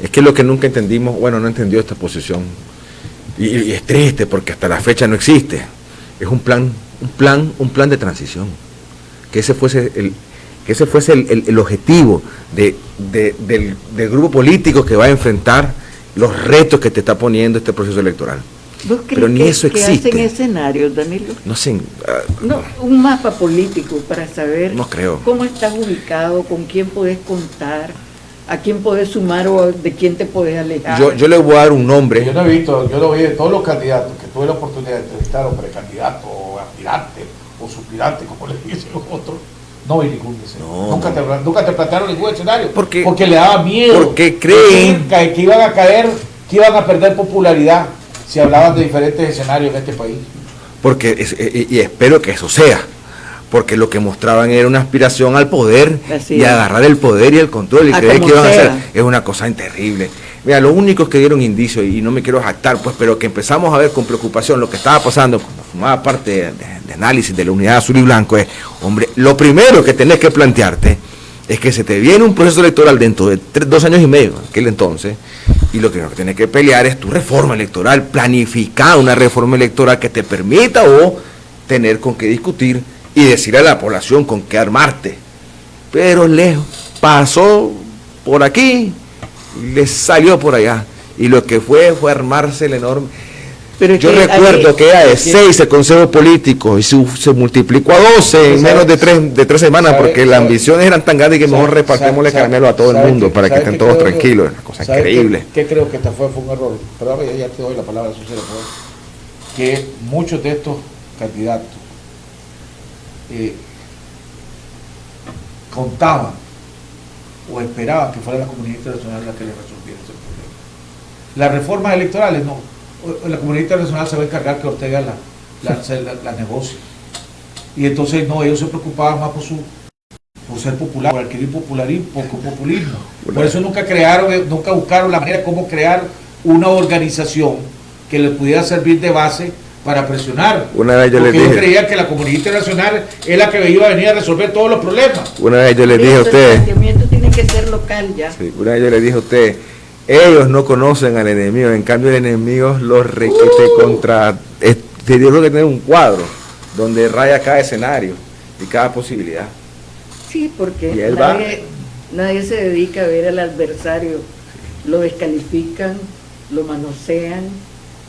Es que lo que nunca entendimos, bueno, no entendió esta posición. Y es triste porque hasta la fecha no existe. Es un plan de transición. Que ese fuese el objetivo del grupo político que va a enfrentar los retos que te está poniendo este proceso electoral. ¿Vos crees Pero ni que, eso que existe. hacen escenarios, Danilo? No sé, No, un mapa político para saber No creo. cómo estás ubicado, con quién podés contar, a quién podés sumar o de quién te podés alejar. yo le voy a dar un nombre. Yo lo vi de todos los candidatos que tuve la oportunidad de entrevistar, o precandidatos, o aspirantes, o suspirantes, como les dicen los otros. No vi ningún escenario. No. Nunca te plantearon ningún escenario. Porque le daba miedo. porque creen que iban a caer, que iban a perder popularidad si hablaban de diferentes escenarios en este país. y espero que eso sea, porque lo que mostraban era una aspiración al poder Así y es. agarrar el poder y el control y A creer como que iban a hacer sea. es una cosa terrible. Mira, los únicos que dieron indicios, y no me quiero jactar, pues, pero que empezamos a ver con preocupación lo que estaba pasando cuando formaba parte de análisis de la unidad azul y blanco es, hombre, lo primero que tenés que plantearte es que se te viene un proceso electoral dentro de 2 años y medio, en aquel entonces, y lo que tienes que pelear es tu reforma electoral, planificar una reforma electoral que te permita o tener con qué discutir y decirle a la población con qué armarte. Pero lejos, pasó por aquí, les salió por allá, y lo que fue armarse el enorme. Pero es Yo que recuerdo aquí- que era de aquí- 6 el Consejo Político y se multiplicó a 12 en menos de 3 semanas, porque las ambiciones eran tan grandes que mejor repartimos el caramelo a todo el mundo para que estén todos tranquilos. Es una cosa increíble. ¿Qué creo que esta fue un error? Pero ahora ya te doy la palabra, Susana, por favor. Que muchos de estos candidatos contaban o esperaban que fuera la comunidad internacional la que les resolviera ese problema. Las reformas electorales no. La comunidad internacional se va a encargar que Ortega la negocie. Y entonces no, ellos se preocupaban más por ser popular, por adquirir populismo. Por eso nunca buscaron la manera de cómo crear una organización que les pudiera servir de base para presionar. Una vez yo les Porque ellos dije, creían que la comunidad internacional es la que iba a venir a resolver todos los problemas. una vez yo les dije a El ustedes, planteamiento tiene que ser local ya. sí, una vez yo les dije a ustedes, ellos no conocen al enemigo, en cambio el enemigo los requete contra. Tenemos que tener un cuadro donde raya cada escenario y cada posibilidad. Sí, Y porque él nadie se dedica a ver al adversario. Lo descalifican, lo manosean,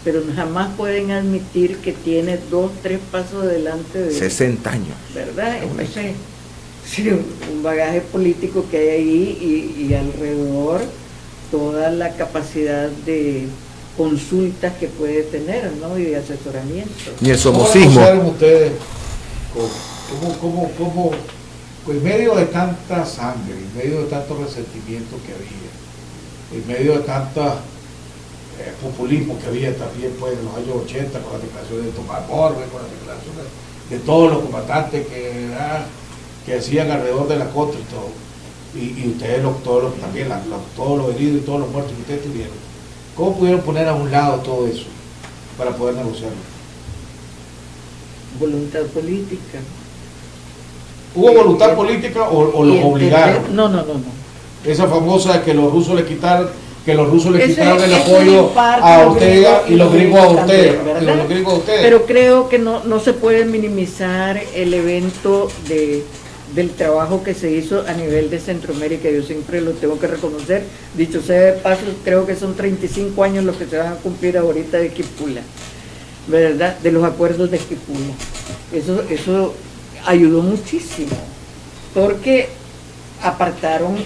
pero jamás pueden admitir que tiene 2, 3 pasos adelante de 60 años. ¿verdad? Entonces, sí, un bagaje político que hay ahí y alrededor toda la capacidad de consultas que puede tener, ¿no? Y de asesoramiento. Ni el ¿Cómo somocismo. negociaron ustedes cómo en medio de tanta sangre, en medio de tanto resentimiento que había, en medio de tanta populismo que había también pues en los años 80 con las declaraciones de Tomás Borges, con las declaraciones de todos los comandantes que hacían alrededor de la contra y todo, y ustedes todos los heridos y todos los muertos que ustedes tuvieron, ¿cómo pudieron poner a un lado todo eso para poder negociarlo? Voluntad política. ¿Hubo voluntad política o los obligaron? No. Esa famosa de que los rusos le quitaron Ese- el ese apoyo en parte a los Ortega gringos y los gringos a también, Ortega. ¿verdad? Y los gringos a ustedes. Pero creo que no se puede minimizar el evento de del trabajo que se hizo a nivel de Centroamérica. Yo siempre lo tengo que reconocer. Dicho sea de paso, creo que son 35 años los que se van a cumplir ahorita de Quipula, ¿verdad? De los acuerdos de Quipula. Eso ayudó muchísimo, porque apartaron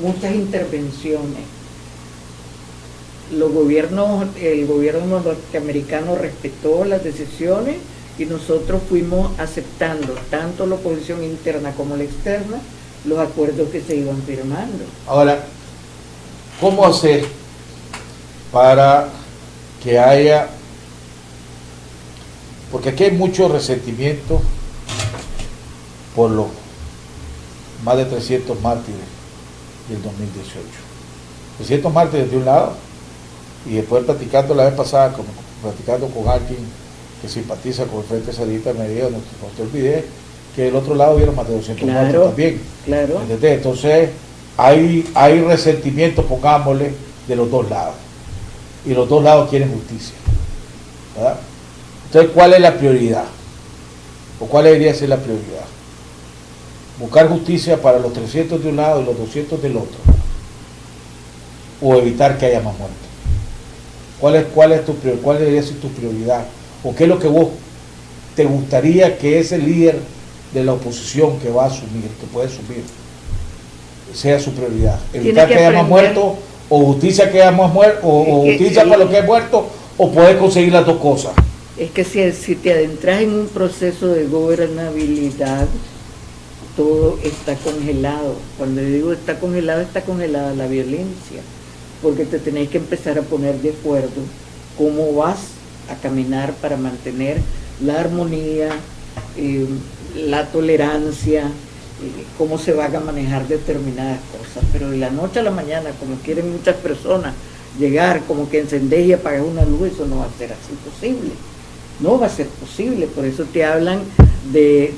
muchas intervenciones. El gobierno norteamericano respetó las decisiones y nosotros fuimos aceptando, tanto la oposición interna como la externa, los acuerdos que se iban firmando. Ahora, ¿cómo hacer para que haya, porque aquí hay mucho resentimiento por los más de 300 mártires del 2018? 300 mártires de un lado, y después platicando la vez pasada, platicando con alguien que simpatiza con el Frente Sandinista, me dijo, no te olvides que del otro lado hubieron más de 200 muertos también. Claro. ¿Entendés? Entonces, hay resentimiento, pongámosle, de los dos lados. Y los dos lados quieren justicia, ¿verdad? Entonces, ¿cuál es la prioridad? ¿O cuál debería ser la prioridad? Buscar justicia para los 300 de un lado y los 200 del otro, o evitar que haya más muertos. ¿Cuál debería ser tu prioridad? ¿O qué es lo que vos te gustaría que ese líder de la oposición que va a asumir, que puede asumir, sea su prioridad? ¿Evitar que haya más muertos, o justicia que haya más muertos, o justicia para lo que es muerto, o poder conseguir las dos cosas? Es que si te adentras en un proceso de gobernabilidad, todo está congelado. Cuando digo está congelada la violencia, porque te tenés que empezar a poner de acuerdo cómo vas a caminar para mantener la armonía, la tolerancia, cómo se van a manejar determinadas cosas. Pero de la noche a la mañana, como quieren muchas personas, llegar como que encendés y apagás una luz, eso no va a ser así posible. No va a ser posible. Por eso te hablan de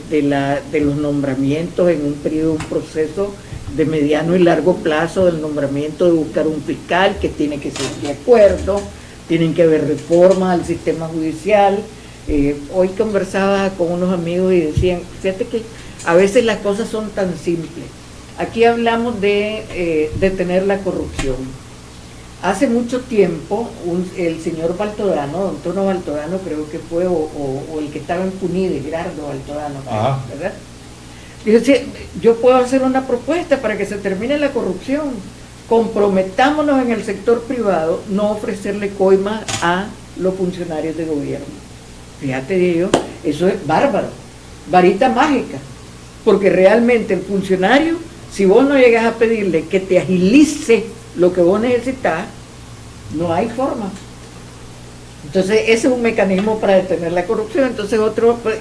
los nombramientos en un periodo, un proceso de mediano y largo plazo, del nombramiento de buscar un fiscal que tiene que ser de acuerdo, tienen que haber reformas al sistema judicial. Hoy conversaba con unos amigos y decían, fíjate que a veces las cosas son tan simples. Aquí hablamos de detener la corrupción. Hace mucho tiempo, el señor Baltodano, don Tono Baltodano creo que fue, o el que estaba en Punide, Gerardo Baltodano, ¿verdad? Dijo, yo puedo hacer una propuesta para que se termine la corrupción. Comprometámonos en el sector privado, no ofrecerle coima a los funcionarios de gobierno. Fíjate, Diego, eso es bárbaro, varita mágica, porque realmente el funcionario, si vos no llegas a pedirle que te agilice lo que vos necesitas, no hay forma. Entonces ese es un mecanismo para detener la corrupción. Entonces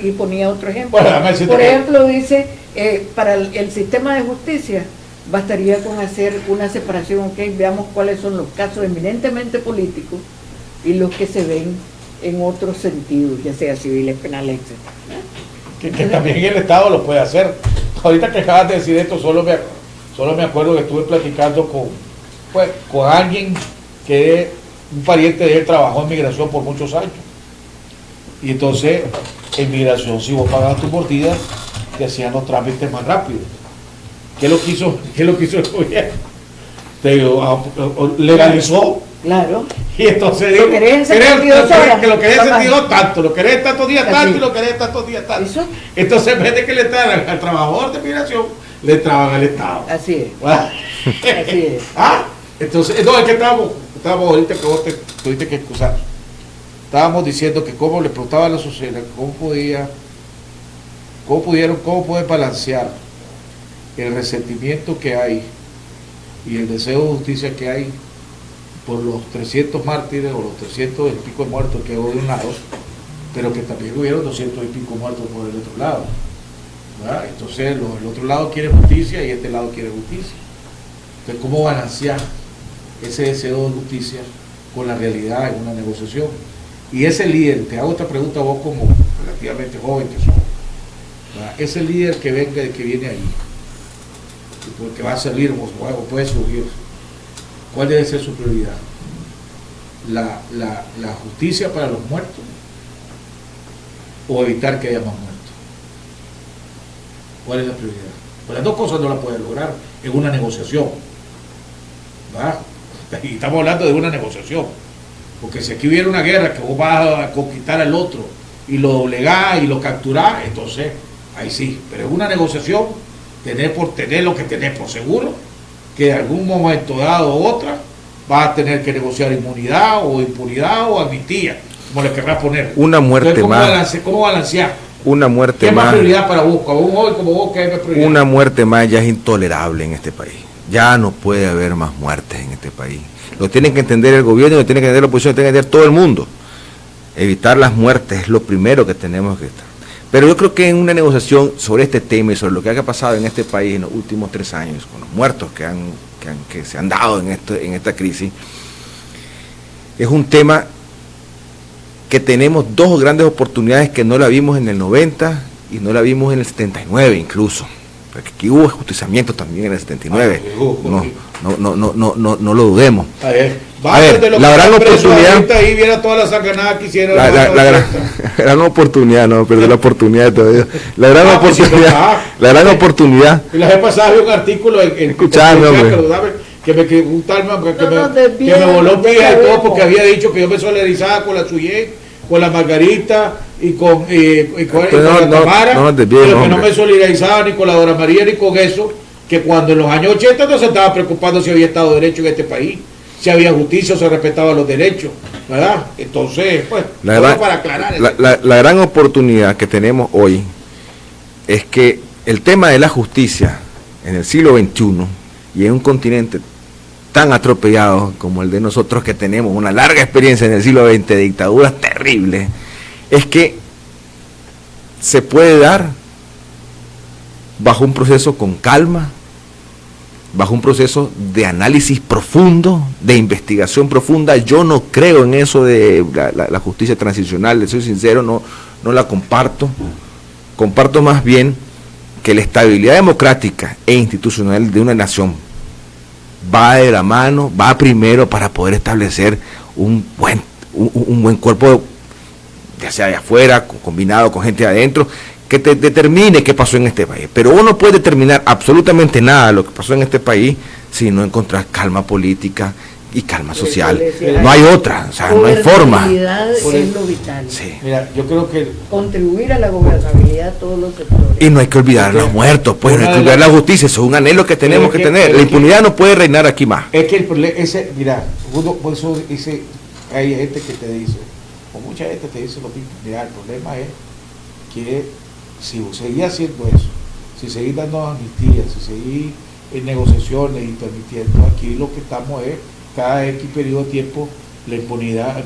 y ponía otro ejemplo. Bueno, por ejemplo, dice, para el sistema de justicia bastaría con hacer una separación, ok, veamos cuáles son los casos eminentemente políticos y los que se ven en otros sentidos, ya sea civiles, penales, etc. Que también el Estado lo puede hacer. Ahorita que acabas de decir esto, solo me acuerdo que estuve platicando con alguien que un pariente de él trabajó en migración por muchos años. Y entonces, en migración, si vos pagabas tu mordida, te hacían los trámites más rápido. ¿Qué es lo que hizo el gobierno? Te digo, legalizó. Claro. Y entonces digo, que lo querés en 72 tanto, lo querés tantos días tanto y lo querés tantos días tanto. ¿Eso? Entonces, en vez de que le traban al trabajador de migración, le traban al Estado. Así es. Así es. Entonces, no, es que estábamos ahorita que vos te tuviste que excusar. Estábamos diciendo que cómo le preguntaba a la sociedad, cómo puede balancear el resentimiento que hay y el deseo de justicia que hay por los 300 mártires o los 300 y pico de muertos que hubo de un lado, pero que también hubieron 200 y pico muertos por el otro lado, ¿verdad? Entonces el otro lado quiere justicia y este lado quiere justicia. Entonces, ¿cómo balancear ese deseo de justicia con la realidad en una negociación? Y ese líder, te hago esta pregunta a vos como relativamente joven que sos, ¿verdad? Ese líder que viene ahí, que va a salir o puede surgir, ¿cuál debe ser su prioridad? ¿La justicia para los muertos o evitar que haya más muertos? ¿Cuál es la prioridad? Pues las dos cosas no las puedes lograr en una negociación, ¿verdad? Y estamos hablando de una negociación, porque si aquí hubiera una guerra que vos vas a conquistar al otro y lo doblegás y lo capturás, entonces ahí sí, pero en una negociación tener lo que tenés por seguro, que en algún momento dado u otra vas a tener que negociar inmunidad o impunidad o amnistía, como le querrás poner. Una muerte entonces, ¿cómo balancear? Una muerte ¿Qué es más. más prioridad para vos? Como vos, ¿qué es prioridad? Una muerte más ya es intolerable en este país. Ya no puede haber más muertes en este país. Lo tienen que entender el gobierno, lo tiene que entender la oposición, lo tiene que entender todo el mundo. Evitar las muertes es lo primero que tenemos que estar. Pero yo creo que en una negociación sobre este tema y sobre lo que ha pasado en este país en los últimos 3 años, con los muertos que se han dado en esta crisis, es un tema que tenemos 2 grandes oportunidades que no la vimos en el 90 y no la vimos en el 79 incluso. Porque aquí hubo ajusticiamiento también en el 79. No lo dudemos. A ver, la gran oportunidad. Ahí viene todas las sacanadas que hicieron. La gran oportunidad, no, perdí la oportunidad todavía. La gran oportunidad. Y la vez pasada vi un artículo escuchame, hombre. Que me voló pija y todo porque había dicho que yo me solidarizaba con la Suyén, con la Margarita y con la Tamara, pero que no me solidarizaba ni con la Dora María ni con eso, que cuando en los años 80 no se estaba preocupando si había Estado de Derecho en este país, si había justicia o se respetaban los derechos, ¿verdad? Entonces, pues, para aclarar. La gran oportunidad que tenemos hoy es que el tema de la justicia en el siglo XXI y en un continente tan atropellado como el de nosotros, que tenemos una larga experiencia en el siglo XX de dictaduras terribles, es que se puede dar bajo un proceso con calma, bajo un proceso de análisis profundo, de investigación profunda. Yo no creo en eso de la justicia transicional, le soy sincero, no la comparto. Comparto más bien que la estabilidad democrática e institucional de una nación va de la mano, va primero para poder establecer un buen cuerpo, ya sea de afuera, combinado con gente de adentro, que te determine qué pasó en este país. Pero uno no puede determinar absolutamente nada de lo que pasó en este país si no encontrar calma política y calma social. No hay otra, o sea, no hay forma. Es lo vital. Sí. Mira, yo creo que contribuir a la gobernabilidad de todos los sectores. Y no hay que olvidar los muertos, pues, no hay que olvidar la justicia, eso es un anhelo que tenemos que tener. La impunidad no puede reinar aquí más. Es que el problema, mira, por eso hay gente que te dice, o mucha gente te dice lo mismo, mira, el problema es que si vos seguís haciendo eso, si seguís dando amnistías, si seguís en negociaciones y permitiendo, aquí lo que estamos es cada X periodo de tiempo la impunidad,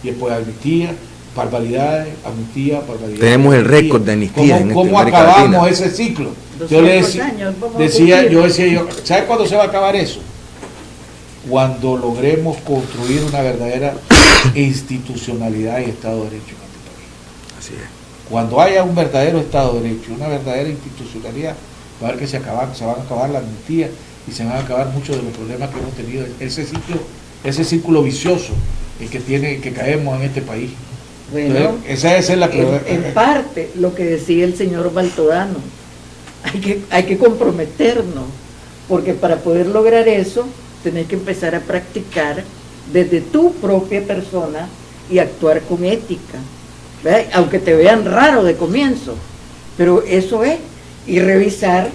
y después amnistía, barbaridades, amnistía, barbaridades. Tenemos el récord de amnistía. ¿Cómo acabamos ese ciclo? Yo decía, ¿sabes cuándo se va a acabar eso? Cuando logremos construir una verdadera institucionalidad y Estado de Derecho en este país. Así es. Cuando haya un verdadero Estado de Derecho, una verdadera institucionalidad, va a ver que se van a acabar la amnistía y se van a acabar muchos de los problemas que hemos tenido, ese círculo vicioso que caemos en este país. Bueno, entonces, esa es la en parte lo que decía el señor Baltodano, hay que comprometernos, porque para poder lograr eso tenés que empezar a practicar desde tu propia persona y actuar con ética, ¿verdad? Aunque te vean raro de comienzo, pero eso es, y revisar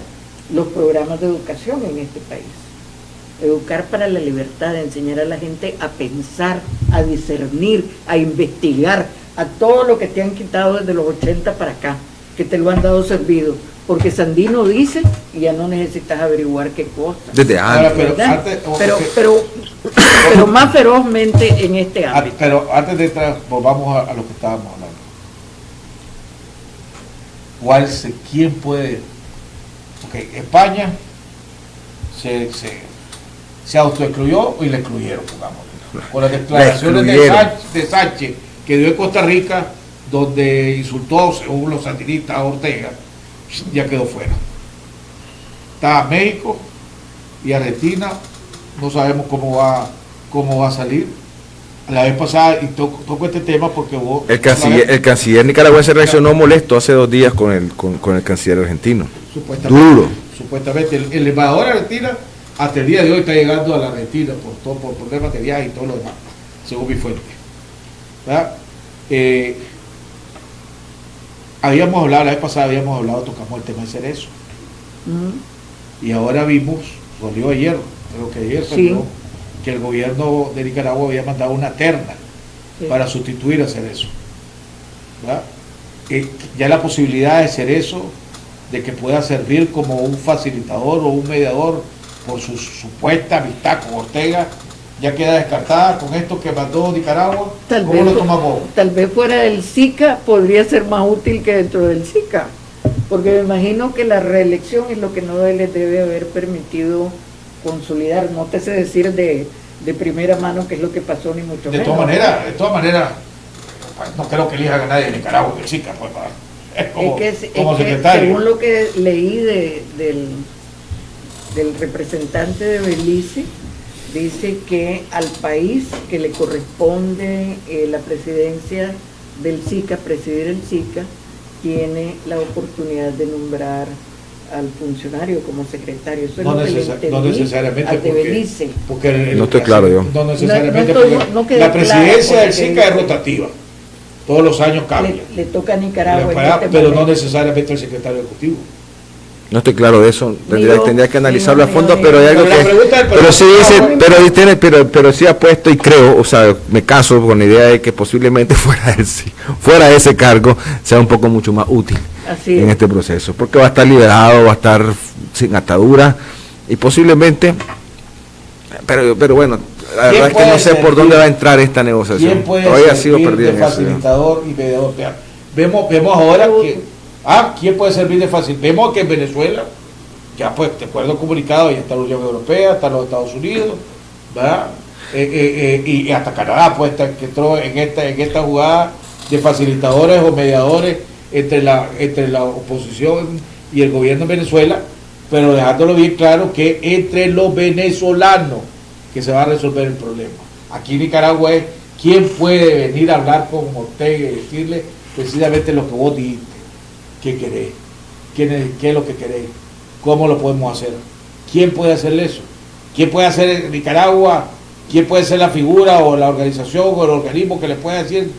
los programas de educación en este país. Educar para la libertad, enseñar a la gente a pensar, a discernir, a investigar, a todo lo que te han quitado desde los 80 para acá, que te lo han dado servido, porque Sandino dice y ya no necesitas averiguar qué cosa. Desde antes. Pero más ferozmente en este ámbito. Pero antes de entrar, volvamos a lo que estábamos hablando. ¿Quién puede? Okay, España se autoexcluyó y le excluyeron, pongamos. Con las declaraciones de Sánchez que dio en Costa Rica, donde insultó, según los sandinistas, a Ortega, ya quedó fuera. Está México y Argentina, no sabemos cómo va a salir. la vez pasada, y toco este tema porque vos... El canciller nicaragüense reaccionó molesto hace 2 días con el canciller argentino. Duro. Supuestamente, el embajador argentino hasta el día de hoy está llegando a la Argentina por problemas de viaje y todo lo demás, según mi fuente. ¿Verdad? Habíamos hablado, la vez pasada tocamos el tema de Cerezo. Y ahora vimos, salió ayer, creo que ayer salió, que el gobierno de Nicaragua había mandado una terna para sustituir a Cerezo. ¿Verdad? Ya la posibilidad de Cerezo, de que pueda servir como un facilitador o un mediador por su supuesta amistad con Ortega, ya queda descartada con esto que mandó Nicaragua. ¿Cómo lo tomamos? Tal vez fuera del SICA podría ser más útil que dentro del SICA, porque me imagino que la reelección es lo que no les debe haber permitido consolidar. No te sé decir de primera mano qué es lo que pasó, ni mucho menos. De todas maneras, no creo que elija a nadie de Nicaragua del SICA, pues, como secretario. Según lo que leí del representante de Belice, dice que al país que le corresponde la presidencia del SICA, presidir el SICA, tiene la oportunidad de nombrar al funcionario como secretario. Eso es lo que le entendí no necesariamente de Belice. Porque no estoy claro yo. No necesariamente porque la presidencia del SICA es rotativa. Todos los años cambia. Le toca a Nicaragua. Pero no necesariamente el secretario ejecutivo. No estoy claro de eso, tendría que analizarlo a fondo, pero hay algo pero sí dice, pero sí ha puesto, y creo, o sea, me caso con la idea de que posiblemente fuera de ese cargo sea un poco mucho más útil en este proceso, porque va a estar liberado, va a estar sin atadura, y posiblemente, pero bueno, la verdad es que no sé por dónde va a entrar esta negociación. Todavía ha sido perdida de facilitador y mediador. Vemos ahora que ¿quién puede servir de fácil? Vemos que en Venezuela, ya pues, de acuerdo comunicado, ya está la Unión Europea, está los Estados Unidos, ¿verdad? Y hasta Canadá, pues, que entró en esta jugada de facilitadores o mediadores entre la oposición y el gobierno de Venezuela, pero dejándolo bien claro que entre los venezolanos que se va a resolver el problema. Aquí en Nicaragua es quién puede venir a hablar con Ortega y decirle precisamente lo que vos dijiste. ¿Qué queréis? ¿Qué es lo que queréis? ¿Cómo lo podemos hacer? ¿Quién puede hacerle eso? ¿Quién puede hacer en Nicaragua? ¿Quién puede ser la figura o la organización o el organismo que le puede decir,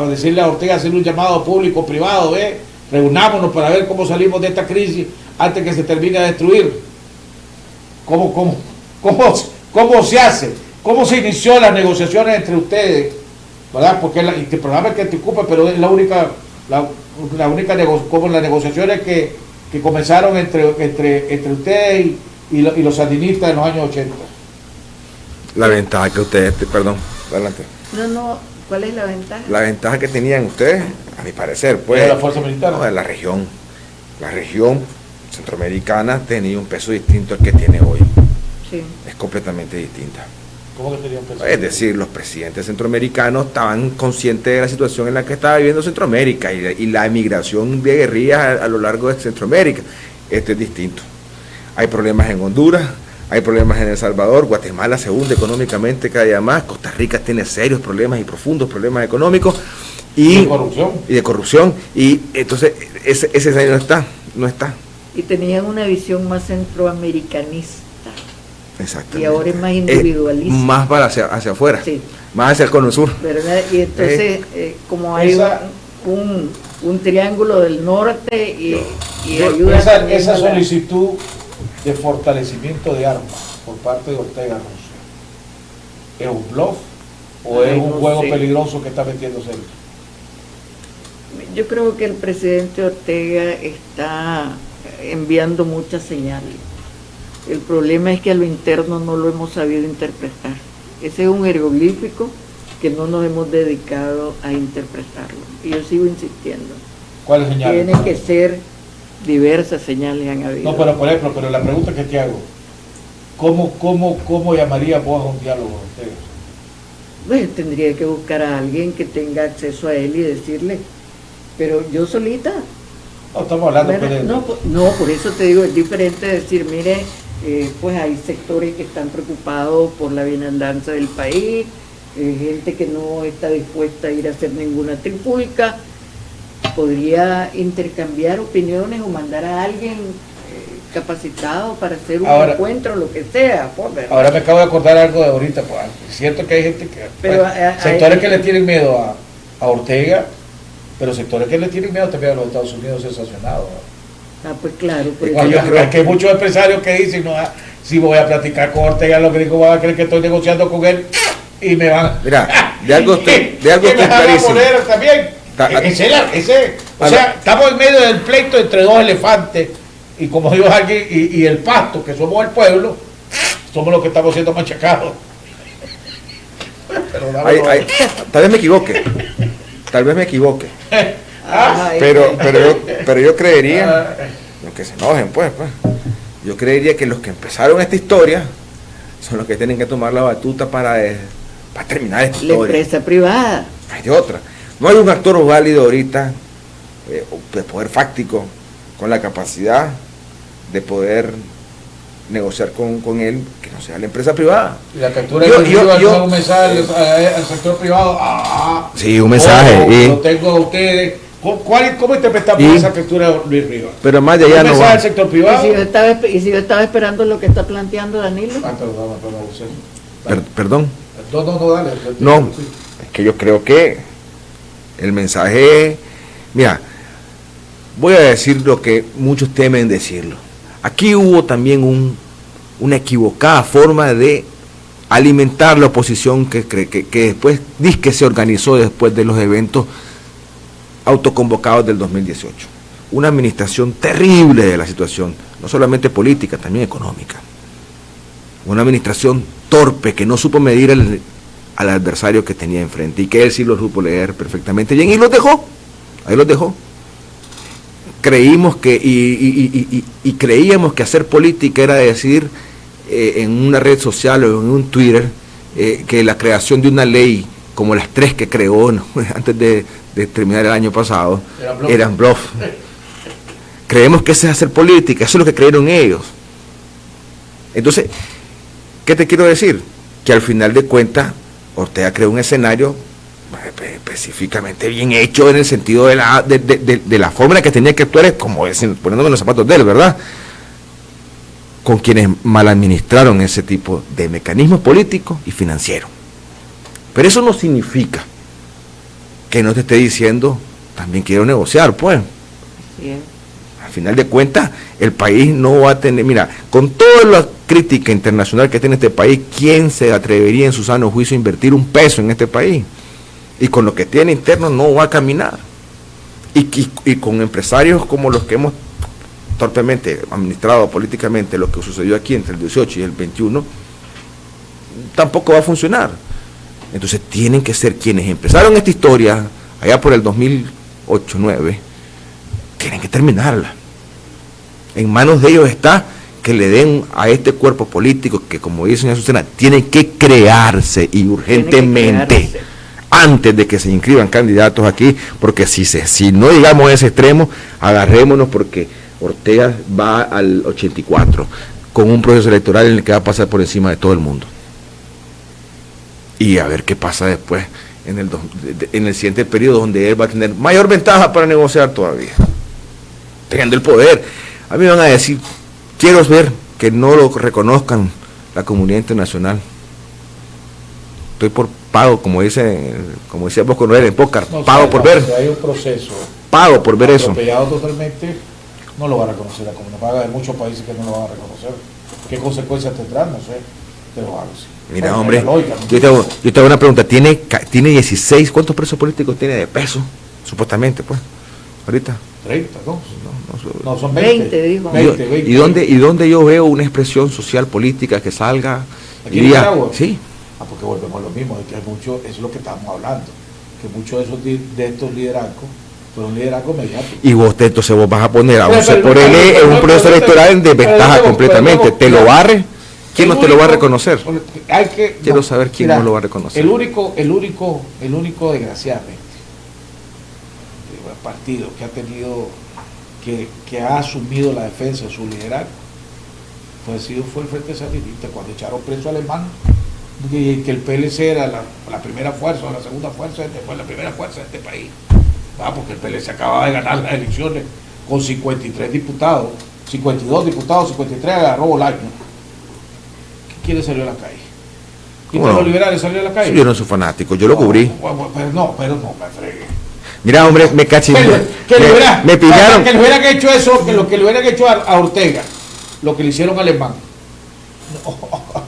decirle a Ortega, hacer un llamado público, privado, reunámonos para ver cómo salimos de esta crisis antes que se termine de destruir? ¿Cómo se hace? ¿Cómo se inició las negociaciones entre ustedes? ¿Verdad? Porque el programa es que te ocupa, pero es la única como las negociaciones que comenzaron entre ustedes y los sandinistas en los años 80. La ventaja que ustedes, perdón, adelante. No, ¿cuál es la ventaja? La ventaja que tenían ustedes, a mi parecer, pues, de la fuerza militar. No, de la región. La región centroamericana tenía un peso distinto al que tiene hoy. Sí. Es completamente distinta. ¿Cómo que tenía un peso? Es decir, los presidentes centroamericanos estaban conscientes de la situación en la que estaba viviendo Centroamérica y la emigración de guerrillas a lo largo de Centroamérica. Esto es distinto. Hay problemas en Honduras, hay problemas en El Salvador, Guatemala se hunde económicamente cada día más, Costa Rica tiene serios problemas y profundos problemas económicos y de corrupción. Y entonces ese escenario no está. Y tenían una visión más centroamericanista. Exactamente. Y ahora es más individualista. Más para hacia afuera, sí. Más hacia el cono sur. ¿Verdad? Y entonces, como hay un triángulo del norte y ayuda. Esa solicitud de fortalecimiento de armas por parte de Ortega Rusia, ¿es un bluff o es un juego peligroso que está metiéndose él? Yo creo que el presidente Ortega está enviando muchas señales. El problema es que a lo interno no lo hemos sabido interpretar. Ese es un jeroglífico que no nos hemos dedicado a interpretarlo. Y yo sigo insistiendo. ¿Cuáles señales? Tiene que ser diversas señales han habido. No, pero por ejemplo, la pregunta que te hago, ¿cómo llamaría vos a un diálogo con ustedes? Pues tendría que buscar a alguien que tenga acceso a él y decirle, pero yo solita. No, estamos hablando no, por eso te digo, es diferente decir, mire, pues hay sectores que están preocupados por la bienandanza del país, gente que no está dispuesta a ir a hacer ninguna trifulca, podría intercambiar opiniones o mandar a alguien capacitado para hacer un encuentro, lo que sea. Pues, ahora me acabo de acordar algo de ahorita, pues, es cierto que hay gente que, pero, sectores que le tienen miedo a Ortega, pero sectores que le tienen miedo también a los Estados Unidos sensacionados. Pues claro. Pues, yo creo que hay muchos empresarios que dicen, no, si voy a platicar con Ortega, los gringos van a creer que estoy negociando con él y me van. Mira, de algo estoy clarísimo. También. O sea, estamos en medio del pleito entre dos elefantes, y como dijo alguien, y el pasto, que somos el pueblo, somos los que estamos siendo machacados. Tal vez me equivoque. Pero yo creería, los que se enojen, pues, yo creería que los que empezaron esta historia son los que tienen que tomar la batuta para terminar esta historia. La empresa privada. No hay de otra. No hay un actor válido ahorita de poder fáctico con la capacidad de poder negociar con él que no sea la empresa privada. Y la captura de un mensaje al sector privado. Sí, un mensaje. Lo tengo a ustedes. ¿Cómo interpretamos esa captura de Luis Rivas? Pero más de allá no va. Al sector privado. ¿Y si yo estaba esperando lo que está planteando Danilo? Perdón. No, dale. No, es que yo creo que el mensaje, mira, voy a decir lo que muchos temen decirlo. Aquí hubo también una equivocada forma de alimentar la oposición que después que se organizó después de los eventos autoconvocados del 2018. Una administración terrible de la situación, no solamente política, también económica. Una administración torpe que no supo medir al adversario que tenía enfrente y que él sí lo supo leer perfectamente bien y los dejó, ahí los dejó. Creímos que creíamos que hacer política era decir en una red social o en un Twitter que la creación de una ley como las 3 que creó antes de terminar el año pasado eran bluff. Creemos que eso es hacer política, eso es lo que creyeron ellos. Entonces, ¿qué te quiero decir? Que al final de cuentas Ortega creó un escenario específicamente bien hecho en el sentido de la forma en la que tenía que actuar, como decir, poniéndome los zapatos de él, ¿verdad? Con quienes mal administraron ese tipo de mecanismos políticos y financieros. Pero eso no significa que no te esté diciendo, también quiero negociar, pues. Bien. Al final de cuentas, el país no va a tener, mira, con toda la crítica internacional que tiene este país, ¿quién se atrevería en su sano juicio a invertir un peso en este país? Y con lo que tiene interno no va a caminar. Y con empresarios como los que hemos torpemente administrado políticamente lo que sucedió aquí entre el 18 y el 21, tampoco va a funcionar. Entonces tienen que ser quienes empezaron esta historia allá por el 2008-2009, tienen que terminarla. En manos de ellos está que le den a este cuerpo político que, como dice señora Azucena, tiene que crearse y urgentemente antes de que se inscriban candidatos aquí, porque si no llegamos a ese extremo, agarrémonos porque Ortega va al 84 con un proceso electoral en el que va a pasar por encima de todo el mundo. Y a ver qué pasa después en el siguiente periodo, donde él va a tener mayor ventaja para negociar todavía, teniendo el poder. A mí me van a decir, quiero ver que no lo reconozcan la comunidad internacional. Estoy por pago, como decía Bosco Noel en Pócar, pago por ver. Hay un proceso. Pago por ver eso. Atropellado totalmente, no lo va a reconocer la comunidad. Va a haber muchos países que no lo van a reconocer. ¿Qué consecuencias tendrán? No sé. Pero algo así. Mira, hombre, yo te hago una pregunta. ¿Tiene 16? ¿Cuántos presos políticos tiene de peso? Supuestamente, pues, ahorita. 30, ¿no? No, son 20. Dijo. 20. ¿Y dónde yo veo una expresión social política que salga? ¿Aquí en Nicaragua? Sí. Porque volvemos a lo mismo, de que hay mucho, eso es lo que estamos hablando, que muchos de estos liderazgos fueron liderazgos mediáticos. Y entonces vos vas a poner a un por él en un proceso electoral en desventaja completamente. ¿Te lo barre? ¿Quién no te lo va a reconocer? Quiero saber quién no lo va a reconocer. El único desgraciadamente, el partido que ha tenido, que ha asumido la defensa de su liderazgo, fue el Frente Sandinista, cuando echaron preso al hermano. que el PLC era la primera fuerza o la segunda fuerza, fue la primera fuerza de este país. Porque el PLC acababa de ganar las elecciones con 53 diputados, 52 diputados, 53 agarró Bolaño. ¿Quién salió a la calle? ¿Y Bueno, los liberales salieron a la calle? Sí, yo no soy fanático, yo lo cubrí. Pero no, me fregué. Mira, hombre, me caché. Me pillaron. Que le hubieran hecho eso, que lo que le hubieran hecho a Ortega, lo que le hicieron a Alemán.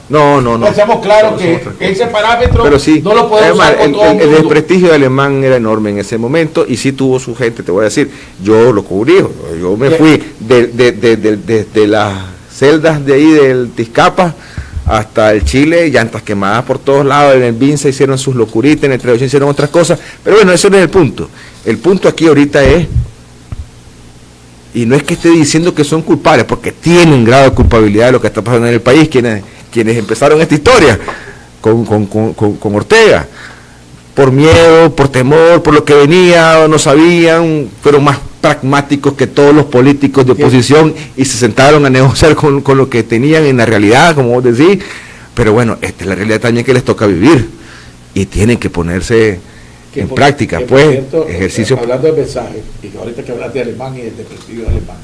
No. Estamos claros que ese parámetro pero sí, no lo podemos usar con todo el el mundo. desprestigio de Alemán era enorme en ese momento y sí tuvo su gente, te voy a decir. Yo lo cubrí, yo me fui de las celdas de ahí del Tizcapa hasta el Chile, llantas quemadas por todos lados, en el BIN se hicieron sus locuritas, en el televisión hicieron otras cosas, pero bueno, eso no es el punto. El punto aquí ahorita es, y no es que esté diciendo que son culpables, porque tienen grado de culpabilidad de lo que está pasando en el país, quienes empezaron esta historia con Ortega, por miedo, por temor, por lo que venía, no sabían, fueron más pragmáticos que todos los políticos de oposición y se sentaron a negociar con lo que tenían en la realidad, como vos decís, pero bueno, esta es la realidad también que les toca vivir y tienen que ponerse en práctica, pues, cierto, ejercicio. Hablando de mensajes, y que ahorita que hablaste de Alemán y del desprestigio de Alemán,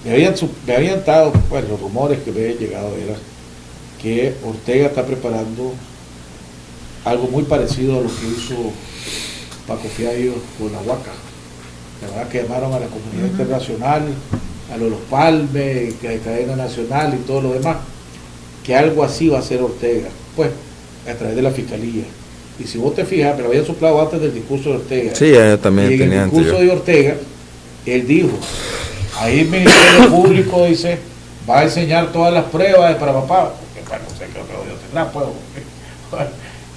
me habían dado, bueno, los rumores que me habían llegado era que Ortega está preparando algo muy parecido a lo que hizo Paco Fiallo con la Huaca. La verdad que llamaron a la comunidad internacional, a los Palmes, que cadena nacional y todo lo demás, que algo así va a hacer Ortega, pues, a través de la fiscalía. Y si vos te fijas, me lo habían soplado antes del discurso de Ortega. Sí, yo también y en tenía el discurso anterior. de Ortega, él dijo, ahí el Ministerio Público dice, va a enseñar todas las pruebas de para papá, que bueno, no sé qué lo que yo tendrá, pues,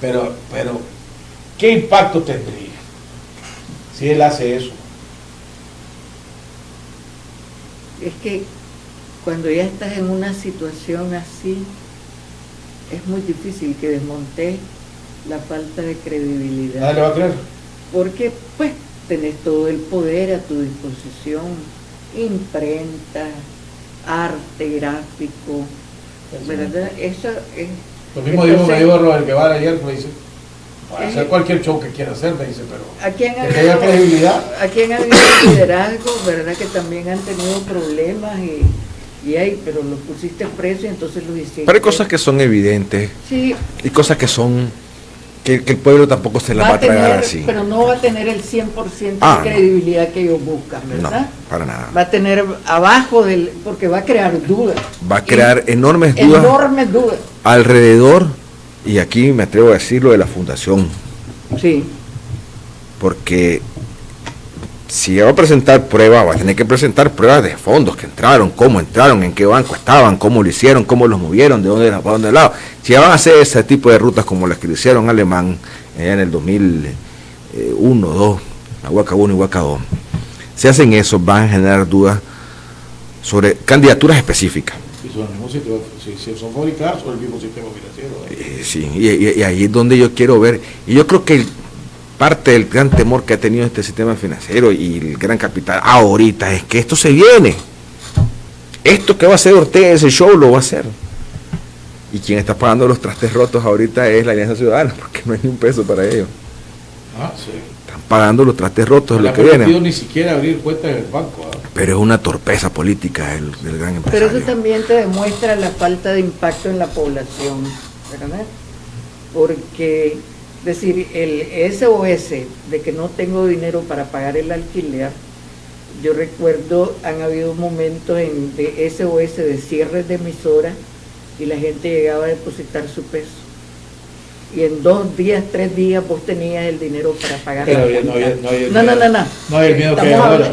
pero, ¿qué impacto tendría si él hace eso? Es que cuando ya estás en una situación así, es muy difícil que desmontes la falta de credibilidad. ¿Nadie le va a creer? Porque pues tenés todo el poder a tu disposición, imprenta, arte gráfico, ¿verdad? Eso es... Lo mismo me dijo Robert Guevara ayer, me dice, para hacer cualquier show que quiera hacer, me dice, pero aquí han que tenga credibilidad. Aquí han habido liderazgos, ¿verdad? Que también han tenido problemas pero los pusiste preso y entonces los hiciste. Pero hay cosas que son evidentes, sí, y cosas que son que el pueblo tampoco se las va a tragar así. Pero no va a tener el 100% Ah, de credibilidad que ellos buscan, ¿verdad? No, para nada. Va a tener abajo porque va a crear dudas. Va a crear enormes dudas alrededor, y aquí me atrevo a decirlo, de la fundación. Sí. Porque si va a presentar pruebas, va a tener que presentar pruebas de fondos que entraron, cómo entraron, en qué banco estaban, cómo lo hicieron, cómo los movieron, de dónde, para dónde lado. Si van a hacer ese tipo de rutas como las que le hicieron Alemán en el 2001, 2, la Huaca 1 y Huaca 2, si hacen eso, van a generar dudas sobre candidaturas específicas. Y son el mismo sistema, si son fabricadas son el mismo sistema financiero. Sí, y ahí es donde yo quiero ver, y yo creo que parte del gran temor que ha tenido este sistema financiero y el gran capital ahorita es que esto se viene. Esto que va a hacer Ortega, ese show lo va a hacer. Y quien está pagando los trastes rotos ahorita es la Alianza Ciudadana, porque no hay ni un peso para ellos. Sí. Están pagando los trastes rotos, No lo que le han viene. permitido ni siquiera abrir cuentas en el banco. Pero es una torpeza política del gran Pero empresario. eso también te demuestra la falta de impacto en la población, ¿verdad? Porque decir, el SOS de que no tengo dinero para pagar el alquiler, yo recuerdo, han habido momentos de SOS de cierres de emisoras y la gente llegaba a depositar su peso. Y en 2 días, 3 días vos tenías el dinero para pagar. Pero la no hay el miedo que hay ahora.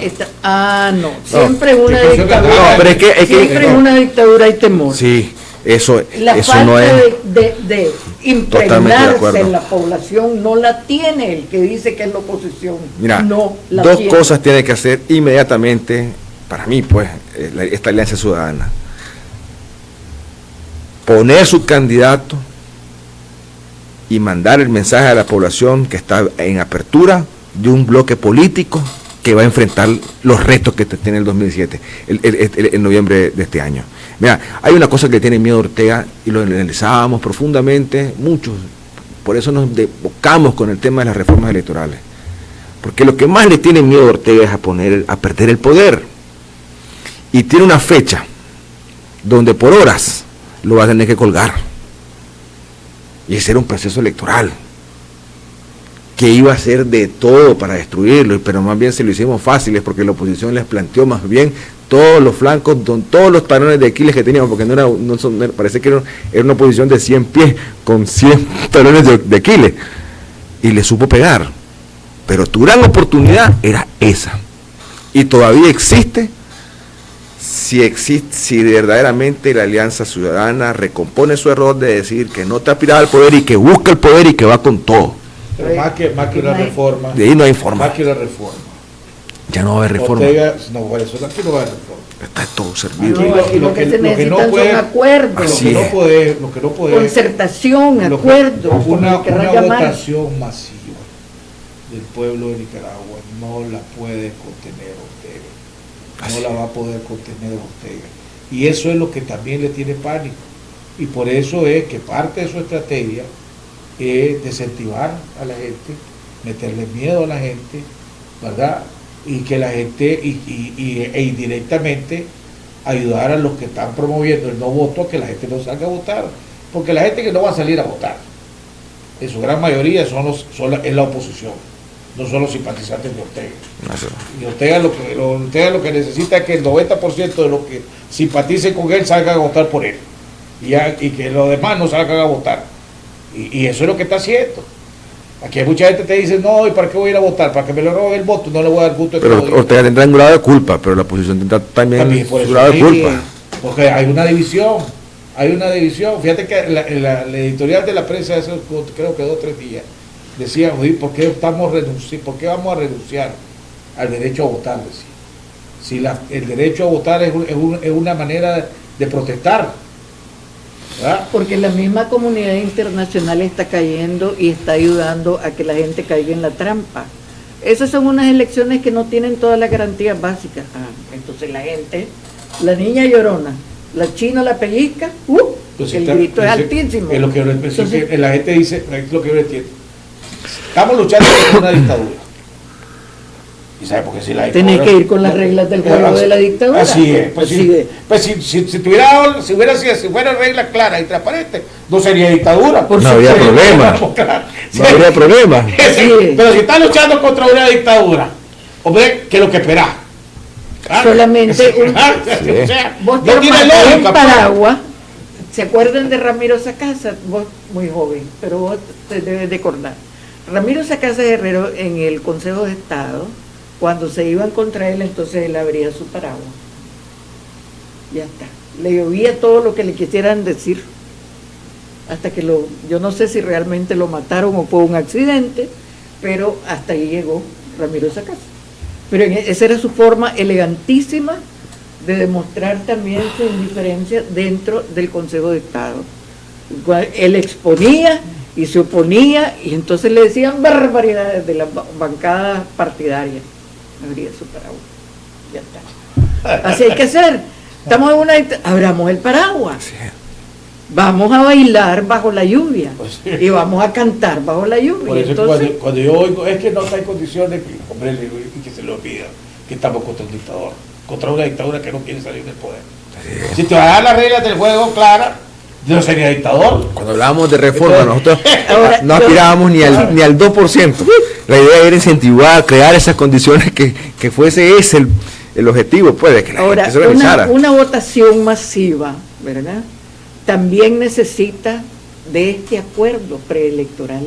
Siempre es una discusión dictadura. No, pero es que Siempre es una dictadura y temor. Sí, eso falta no es. de impregnarse en la población no la tiene el que dice que es la oposición. Mira, no la dos tiene. cosas tiene que hacer inmediatamente, para mí, pues, esta Alianza Ciudadana. Poner su candidato y mandar el mensaje a la población que está en apertura de un bloque político que va a enfrentar los retos que tiene el 2017, el noviembre de este año. Mira, hay una cosa que tiene miedo Ortega, y lo analizábamos profundamente, muchos, por eso nos devocamos con el tema de las reformas electorales, porque lo que más le tiene miedo a Ortega es a perder el poder, y tiene una fecha donde por horas lo va a tener que colgar, y ese era un proceso electoral que iba a hacer de todo para destruirlo, pero más bien se lo hicimos fáciles porque la oposición les planteó más bien todos los flancos, todos los talones de Aquiles que teníamos, porque parece que era una oposición de 100 pies con 100 talones de Aquiles, y le supo pegar, pero tu gran oportunidad era esa, y todavía existe, si verdaderamente la Alianza Ciudadana recompone su error de decir que no está aspirada al poder y que busca el poder y que va con todo. Pero más que una reforma. De ahí no hay forma. Más que una reforma. Ya no va a haber reforma. Ortega, no, por eso aquí no va a haber reforma. Está todo servido. No, lo que se necesitan son acuerdos. Lo que no puede. Concertación, acuerdos. Una votación masiva del pueblo de Nicaragua no la puede contener Ortega. No la va a poder contener Ortega. Y eso es lo que también le tiene pánico. Y por eso es que parte de su estrategia es desincentivar a la gente, meterle miedo a la gente, ¿verdad? Y que la gente, e indirectamente ayudar a los que están promoviendo el no voto a que la gente no salga a votar, porque la gente que no va a salir a votar, en su gran mayoría es la oposición, no son los simpatizantes de Ortega. Y Ortega lo que necesita es que el 90% de los que simpaticen con él salgan a votar por él, y que los demás no salgan a votar. Y eso es lo que está haciendo. Aquí hay mucha gente que te dice, no, ¿y para qué voy a ir a votar? Para que me lo roben el voto, no le voy a dar gusto. Pero Ortega tendrá un grado de culpa, pero la oposición tendrá también por su grado de culpa. Porque hay una división. Fíjate que la editorial de la prensa, eso creo que 2 o 3 días, decía, ¿por qué vamos a renunciar al derecho a votar? Decía. Si el derecho a votar es una manera de protestar. ¿verdad? Porque la misma comunidad internacional está cayendo y está ayudando a que la gente caiga en la trampa. Esas son unas elecciones que no tienen todas las garantías básicas. Entonces la gente, la niña llorona, la china la pellizca, pues el grito es altísimo. Es lo que entonces, la gente dice, es lo que yo entiendo. Estamos luchando contra una dictadura. ¿Y sabe por qué si la dictadura? Tenés que ir con las reglas del juego de la dictadura. Así es. Si fuera reglas claras y transparentes, no sería dictadura. No habría problema. No habría problema. Pero si está luchando contra una dictadura, hombre, ¿qué es lo que esperás? Solamente o sea, vos no tiene en lógica. Paraguas. ¿Se acuerdan de Ramiro Sacasa? Vos muy joven, pero vos te debes de acordar. Ramiro Sacasa Herrero en el Consejo de Estado, cuando se iban contra él, entonces él abría su paraguas. Ya está. Le llovía todo lo que le quisieran decir. Hasta que yo no sé si realmente lo mataron o fue un accidente, pero hasta ahí llegó Ramiro Sacasa. Pero esa era su forma elegantísima de demostrar también su indiferencia dentro del Consejo de Estado. Él exponía y se oponía, y entonces le decían barbaridades de la bancada partidaria. Abría su paraguas. Ya está. Así hay que hacer. Estamos en abramos el paraguas. Vamos a bailar bajo la lluvia. Y vamos a cantar bajo la lluvia. Por eso entonces, cuando yo oigo, es que no está en condiciones, hombre, y que se le olvida que estamos contra un dictador, contra una dictadura que no quiere salir del poder. Si te vas a dar las reglas del juego claras, no sería dictador. Cuando hablábamos de reforma, nosotros no aspirábamos ni al 2%. La idea era incentivar, crear esas condiciones que fuese ese el objetivo, pues, de que la gente se organizara. Una votación masiva, ¿verdad? También necesita de este acuerdo preelectoral.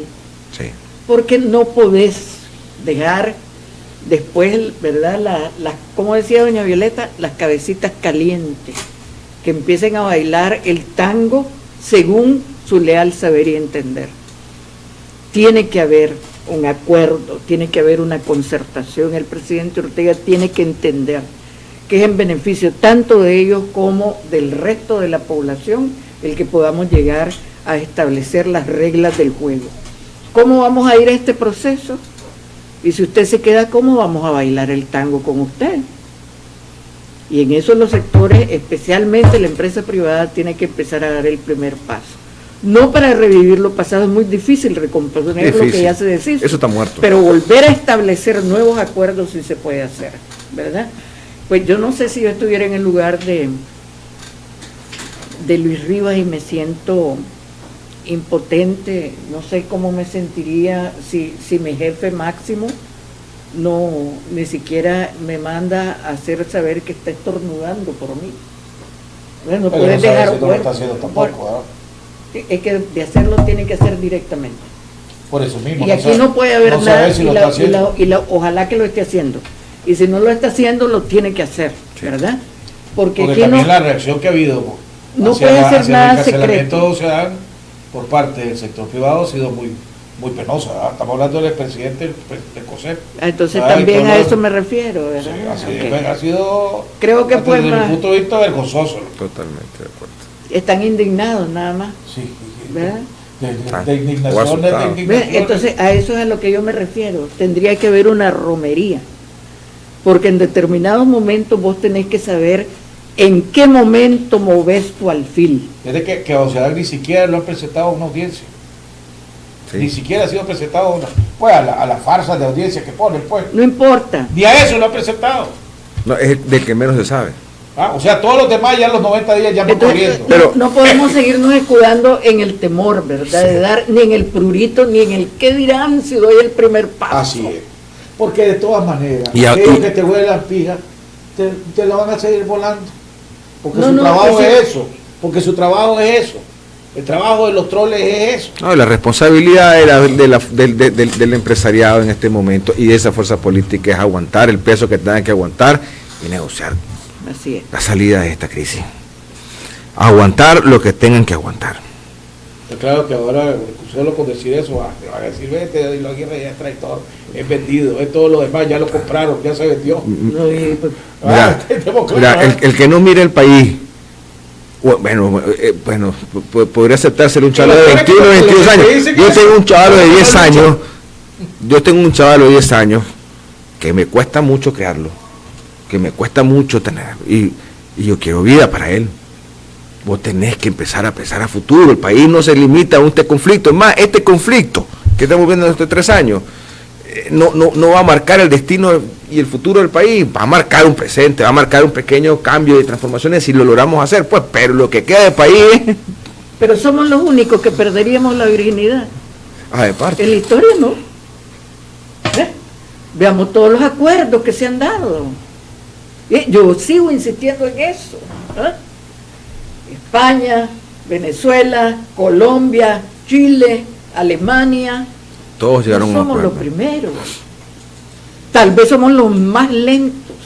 Sí. Porque no podés dejar después, ¿verdad? Como decía doña Violeta, las cabecitas calientes, que empiecen a bailar el tango según su leal saber y entender. Tiene que haber un acuerdo, tiene que haber una concertación. El presidente Ortega tiene que entender que es en beneficio tanto de ellos como del resto de la población el que podamos llegar a establecer las reglas del juego. ¿Cómo vamos a ir a este proceso? Y si usted se queda, ¿cómo vamos a bailar el tango con usted? Y en eso los sectores, especialmente la empresa privada, tiene que empezar a dar el primer paso. No para revivir lo pasado, es muy difícil recomponer lo que ya se deshizo. Eso está muerto. Pero volver a establecer nuevos acuerdos sí se puede hacer, ¿verdad? Pues yo no sé si yo estuviera en el lugar de Luis Rivas y me siento impotente, no sé cómo me sentiría si mi jefe máximo no ni siquiera me manda a hacer saber que está estornudando por mí. Bueno, no puedes dejar si no lo está haciendo tampoco, es que de hacerlo tiene que hacer directamente. por eso mismo. Y aquí no puede haber nada, si ojalá que lo esté haciendo. Y si no lo está haciendo, lo tiene que hacer, ¿verdad? Porque aquí también no, la reacción que ha habido no puede ser nada el secreto. ciudadano por parte del sector privado ha sido muy penosa, ¿verdad? Estamos hablando del expresidente del COSEP. Entonces también a eso me refiero, ¿verdad? Sí, ha sido, creo que fue desde más, mi punto de vista, vergonzoso. Totalmente de acuerdo. están indignados nada más, Sí, ¿verdad? de indignación, Entonces a eso es a lo que yo me refiero. Tendría que haber una romería, porque en determinados momentos vos tenés que saber en qué momento movés tu alfil. Desde que a Oceanal ni siquiera lo han presentado a una audiencia. Sí. Ni siquiera ha sido presentado a la farsa de audiencia que ponen, pues. No importa. Ni a eso lo han presentado. No, es del que menos se sabe. O sea, todos los demás ya en los 90 días ya van Entonces, corriendo. no podemos seguirnos escudando en el temor, ¿verdad? Sí. De dar ni en el prurito, ni en el qué dirán si doy el primer paso. Así es. Porque de todas maneras, Y aquellos que te huelen las pijas, te la van a seguir volando. Porque No, su no, trabajo es es eso. Porque su trabajo es eso. El trabajo de los troles es eso. No, la responsabilidad del empresariado en este momento y de esa fuerza política es aguantar el peso que tengan que aguantar y negociar Así es. la salida de esta crisis. Aguantar lo que tengan que aguantar. Pero claro que ahora, solo con decir eso, te van a decir, vete, y la guerra ya es traidor, es vendido, es todo lo demás, ya lo compraron, ya se vendió. No, y, pues, Mira, el que no mire el país, bueno, podría aceptárselo un chaval de 21, 22 años. Yo tengo un chaval de 10 años, de 10 años que me cuesta mucho crearlo, que me cuesta mucho tener, y yo quiero vida para él. Vos tenés que empezar a pensar a futuro. El país no se limita a este conflicto. Es más, este conflicto que estamos viendo en estos 3 años no va a marcar el destino y el futuro del país. Va a marcar un presente, va a marcar un pequeño cambio de transformaciones si lo logramos hacer, pues, pero lo que queda de país pero somos los únicos que perderíamos la virginidad. de parte. En la historia no. Veamos todos los acuerdos que se han dado. Yo sigo insistiendo en eso. España, Venezuela, Colombia, Chile, Alemania. Todos llegaron No a un somos los acuerdo. primeros. Tal vez somos los más lentos,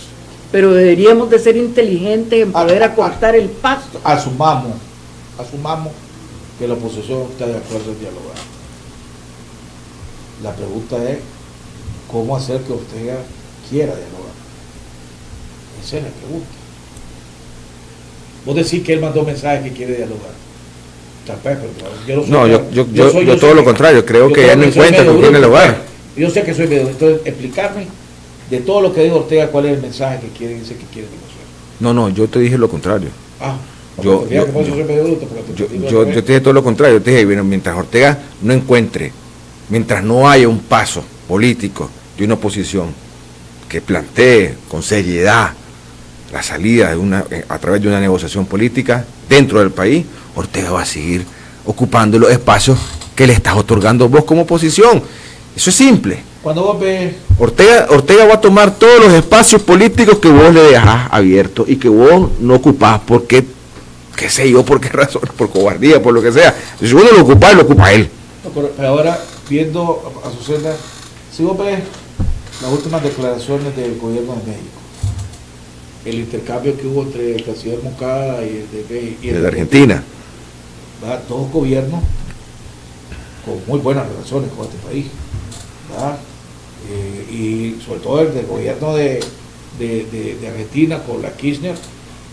pero deberíamos de ser inteligentes en poder acortar el paso. Asumamos que la oposición está de acuerdo en dialogar. La pregunta es, ¿cómo hacer que Ortega quiera dialogar? Esa es la pregunta. Vos decís que él mandó mensajes que quiere dialogar. Tal vez, pero yo todo lo contrario, creo que él no encuentra con quién dialogar. Yo sé que soy medio, entonces explicarme de todo lo que dijo Ortega, cuál es el mensaje que quiere, dice que quiere negociar. No, yo te dije lo contrario. Yo te dije todo lo contrario. Yo te dije, bueno, mientras Ortega no encuentre, mientras no haya un paso político de una oposición que plantee con seriedad la salida a través de una negociación política dentro del país, Ortega va a seguir ocupando los espacios que le estás otorgando vos como oposición. Eso es simple. Cuando vos ves... Ortega va a tomar todos los espacios políticos que vos le dejás abiertos y que vos no ocupás porque, qué sé yo, por qué razón, por cobardía, por lo que sea. Si uno lo ocupa él. No, pero ahora, viendo a Azucena, si vos ves las últimas declaraciones del gobierno de México, el intercambio que hubo entre el canciller Moncada y el de Argentina, ¿verdad? Dos gobiernos con muy buenas relaciones con este país, ¿verdad? Y sobre todo el del gobierno de Argentina con la Kirchner,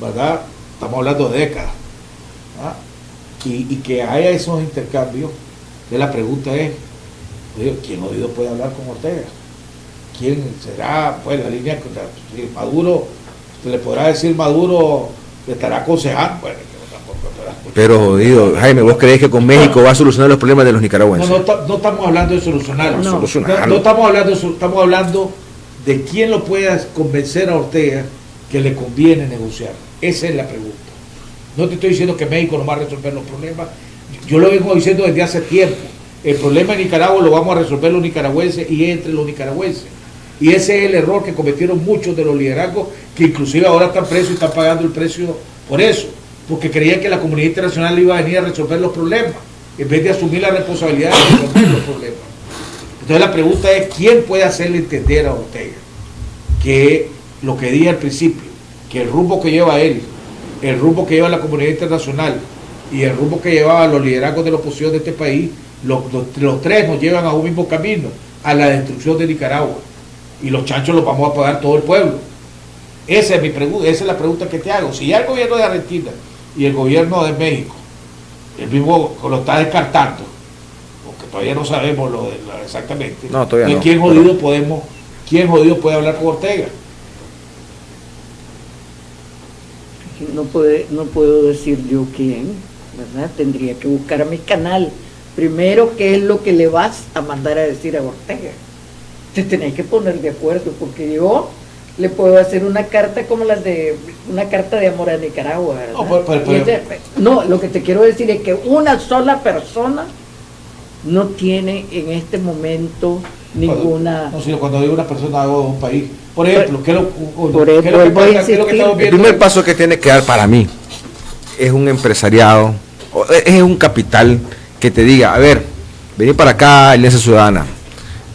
¿verdad? Estamos hablando de décadas, ¿verdad? Y que haya esos intercambios, la pregunta es, ¿quién oído puede hablar con Ortega? quién será, pues la línea que Maduro, se le podrá decir Maduro, le estará aconsejando, bueno, pero jodido, Jaime, ¿vos creés que con México va a solucionar los problemas de los nicaragüenses? No estamos hablando de solucionarlo. No estamos hablando de eso, estamos hablando de quién lo pueda convencer a Ortega que le conviene negociar. Esa es la pregunta. No te estoy diciendo que México no va a resolver los problemas. Yo lo vengo diciendo desde hace tiempo. El problema en Nicaragua lo vamos a resolver los nicaragüenses y entre los nicaragüenses. Y ese es el error que cometieron muchos de los liderazgos que inclusive ahora están presos y están pagando el precio por eso. Porque creían que la comunidad internacional iba a venir a resolver los problemas, en vez de asumir la responsabilidad de resolver los problemas. Entonces la pregunta es, ¿quién puede hacerle entender a Ortega que lo que dije al principio, que el rumbo que lleva él, el rumbo que lleva la comunidad internacional y el rumbo que llevaban los liderazgos de la oposición de este país, los tres nos llevan a un mismo camino, a la destrucción de Nicaragua? Y los chanchos los vamos a pagar todo el pueblo. Esa es mi pregunta, esa es la pregunta que te hago. Si ya el gobierno de Argentina y el gobierno de México, el mismo lo está descartando, porque todavía no sabemos exactamente, no, todavía no. ¿Quién jodido puede hablar con Ortega? No puedo decir yo quién, ¿verdad? Tendría que buscar a mi canal. Primero, ¿qué es lo que le vas a mandar a decir a Ortega? Te tenés que poner de acuerdo, porque yo le puedo hacer una carta como una carta de amor a Nicaragua, ¿verdad? No, lo que te quiero decir es que una sola persona no tiene en este momento ninguna... No, sino cuando digo una persona hago un país. Por ejemplo, ¿qué es lo que estamos viendo? El primer paso que tiene que dar para mí es un empresariado, es un capital que te diga, a ver, vení para acá, Alianza Ciudadana,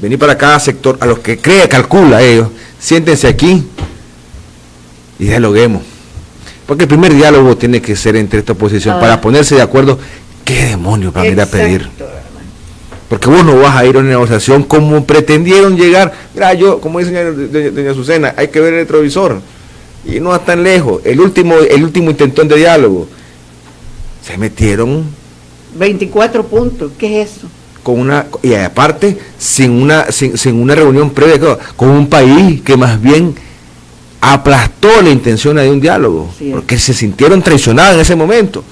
vení para acá, sector, a los que calcula ellos, siéntense aquí y dialoguemos. Porque el primer diálogo tiene que ser entre esta oposición para ponerse de acuerdo. ¿Qué demonios van a ir a pedir? Porque vos no vas a ir a una negociación como pretendieron llegar. Mira, yo, como dice doña Azucena, hay que ver el retrovisor. Y no es tan lejos. El último intentón de diálogo. Se metieron 24 puntos. ¿Qué es eso? Y aparte sin una reunión previa con un país que más bien aplastó la intención de un diálogo, sí, porque se sintieron traicionados en ese momento.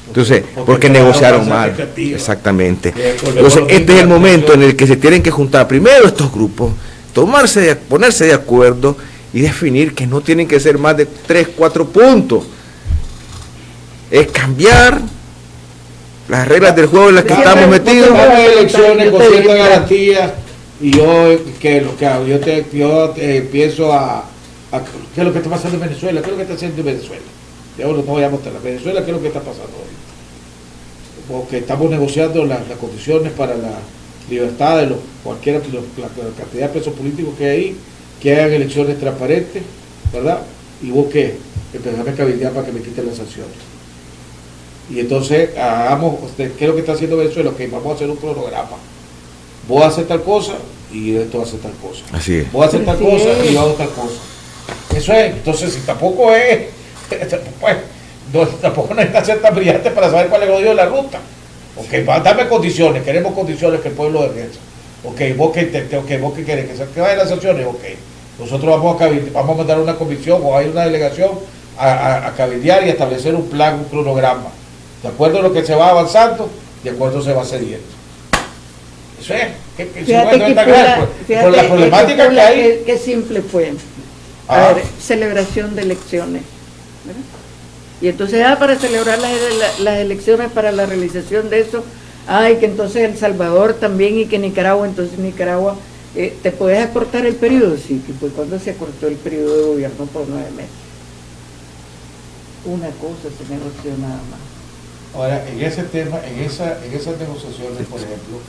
Entonces, porque negociaron mal. Exactamente. Entonces, este es el momento en el que se tienen que juntar primero estos grupos, ponerse de acuerdo y definir que no tienen que ser más de 3-4 puntos. Es cambiar las reglas del juego en las que estamos metidos. Hay elecciones con cierta garantía y yo pienso ¿qué es lo que está pasando en Venezuela? ¿Qué es lo que está haciendo en Venezuela? Ya no voy a mostrar. Venezuela, ¿qué es lo que está pasando hoy? Porque estamos negociando las condiciones para la libertad de la cantidad de presos políticos que hay ahí, que hagan elecciones transparentes, ¿verdad? Y vos qué, empezame a cabildear para que me quiten las sanciones. Y entonces ¿qué es lo que está haciendo Venezuela? Ok, vamos a hacer un cronograma. Vos haces tal cosa y esto hace tal cosa. Así es. Vos haces tal cosa y yo hago tal cosa. Eso es. Entonces, si tampoco es, pues, tampoco necesita ser tan brillante para saber cuál es el jodido de la ruta. Ok, dame condiciones, queremos condiciones que el pueblo ejerza. Ok, vos que querés que vayan las sanciones, ok. Nosotros vamos a mandar una comisión o hay una delegación a cabildear y establecer un plan, un cronograma. De acuerdo a lo que se va avanzando, de acuerdo se va cediendo. Eso es. Por la problemática que hay. Qué simple fue. A ver, celebración de elecciones, ¿verdad? Y entonces, para celebrar las elecciones, para la realización de eso, y que entonces El Salvador también y que Nicaragua, entonces Nicaragua, ¿te puedes acortar el periodo? Sí, que pues cuando se acortó el periodo de gobierno por 9 meses. Una cosa se negoció nada más. Ahora, en ese tema, en esas negociaciones, por ejemplo,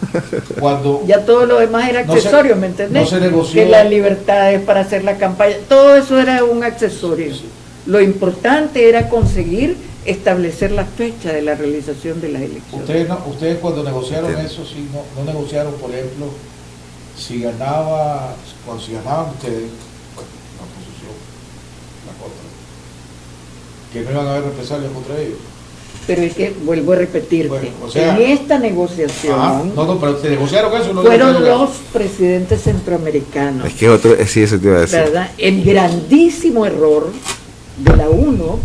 cuando... Ya todo lo demás era accesorio, ¿me entendés? No se negoció... Que las libertades para hacer la campaña, todo eso era un accesorio. Sí. Lo importante era conseguir establecer la fecha de la realización de las elecciones. Ustedes cuando negociaron eso, sí, no negociaron, por ejemplo, cuando ganaban ustedes, la oposición, la contra, que no iban a haber represalias contra ellos. Pero es que, vuelvo a repetirte, Bueno, o sea, en esta negociación no, pero te negociaron eso. No fueron negociaron los presidentes centroamericanos, Es que otro, sí, eso te iba a decir. ¿verdad? El grandísimo error de la UNO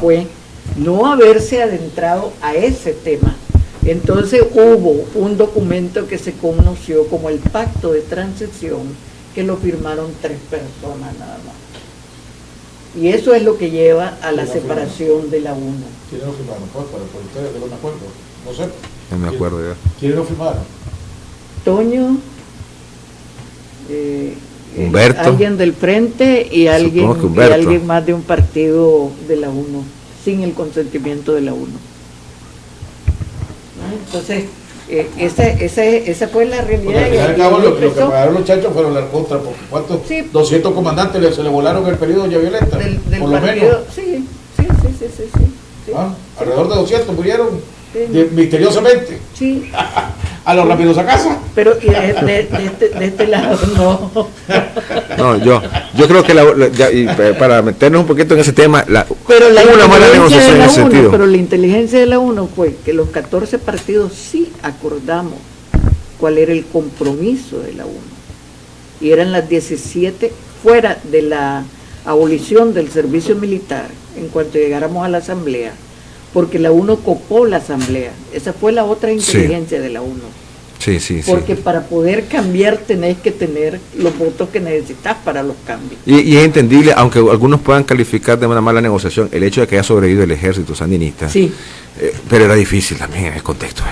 fue no haberse adentrado a ese tema. Entonces hubo un documento que se conoció como el Pacto de Transición, que lo firmaron 3 personas nada más. Y eso es lo que lleva a la separación de la UNO. ¿Quiénes lo firmaron? Pues, por ustedes, no me acuerdo. No sé. No me acuerdo ya. ¿Quiénes lo firmaron? Toño, Humberto. alguien del Frente y alguien, Supongo que Humberto. alguien más de un partido de la UNO, sin el consentimiento de la UNO. ¿No? Entonces, esa fue la Porque realidad. al fin y al cabo lo que pagaron los chachos fueron las contra, porque ¿cuántos? Sí. 200 comandantes se le volaron el periodo de Violeta, del por lo partido, menos. sí. ¿Ah? Alrededor de 200 murieron Sí. misteriosamente. Sí, A los rápidos a casa. pero de este lado no. No, yo creo que para meternos un poquito en ese tema, Pero la hubo una mala inteligencia negociación de en la ese UNO, sentido. pero la inteligencia de la UNO fue que los 14 partidos sí acordamos cuál era el compromiso de la UNO. Y eran las 17 fuera de la abolición del servicio militar en cuanto llegáramos a la asamblea, porque la UNO copó la asamblea. Esa fue la otra inteligencia de la UNO. Sí. Porque para poder cambiar tenés que tener los votos que necesitas para los cambios. Y es entendible, aunque algunos puedan calificar de una mala negociación, el hecho de que haya sobrevivido el ejército sandinista. Sí. Pero era difícil también en el contexto.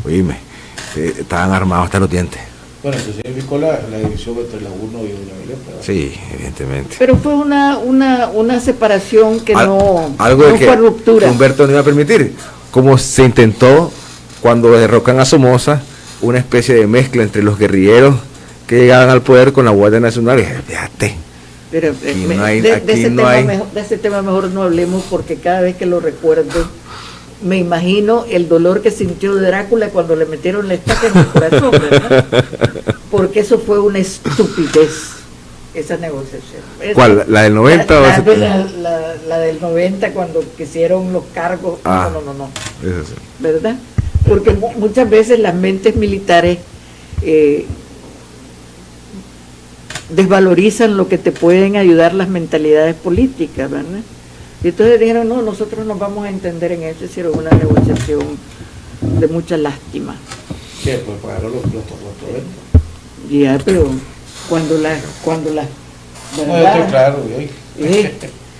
Oíme, estaban armados hasta los dientes. Bueno, eso significó la división entre la UNO y la Violeta. Sí, evidentemente. Pero fue una separación que no de que fue ruptura. Humberto no iba a permitir, como se intentó cuando derrocan a Somoza, una especie de mezcla entre los guerrilleros que llegaban al poder con la Guardia Nacional. Y fíjate, Pero aquí no hay- de aquí ese no tema hay- de ese tema mejor no hablemos, porque cada vez que lo recuerdo me imagino el dolor que sintió Drácula cuando le metieron la estaca en el corazón, ¿verdad? Porque eso fue una estupidez, esa negociación. ¿cuál? ¿La del 90 o ese? La del 90, cuando quisieron los cargos. Ah. No. Eso sí. ¿Verdad? Porque muchas veces las mentes militares desvalorizan lo que te pueden ayudar las mentalidades políticas, ¿verdad? Y entonces dijeron, no, nosotros nos vamos a entender en eso. Hicieron una negociación de mucha lástima. Sí, pues pagaron los torrentos. Ya, pero cuando las No, yo estoy claro.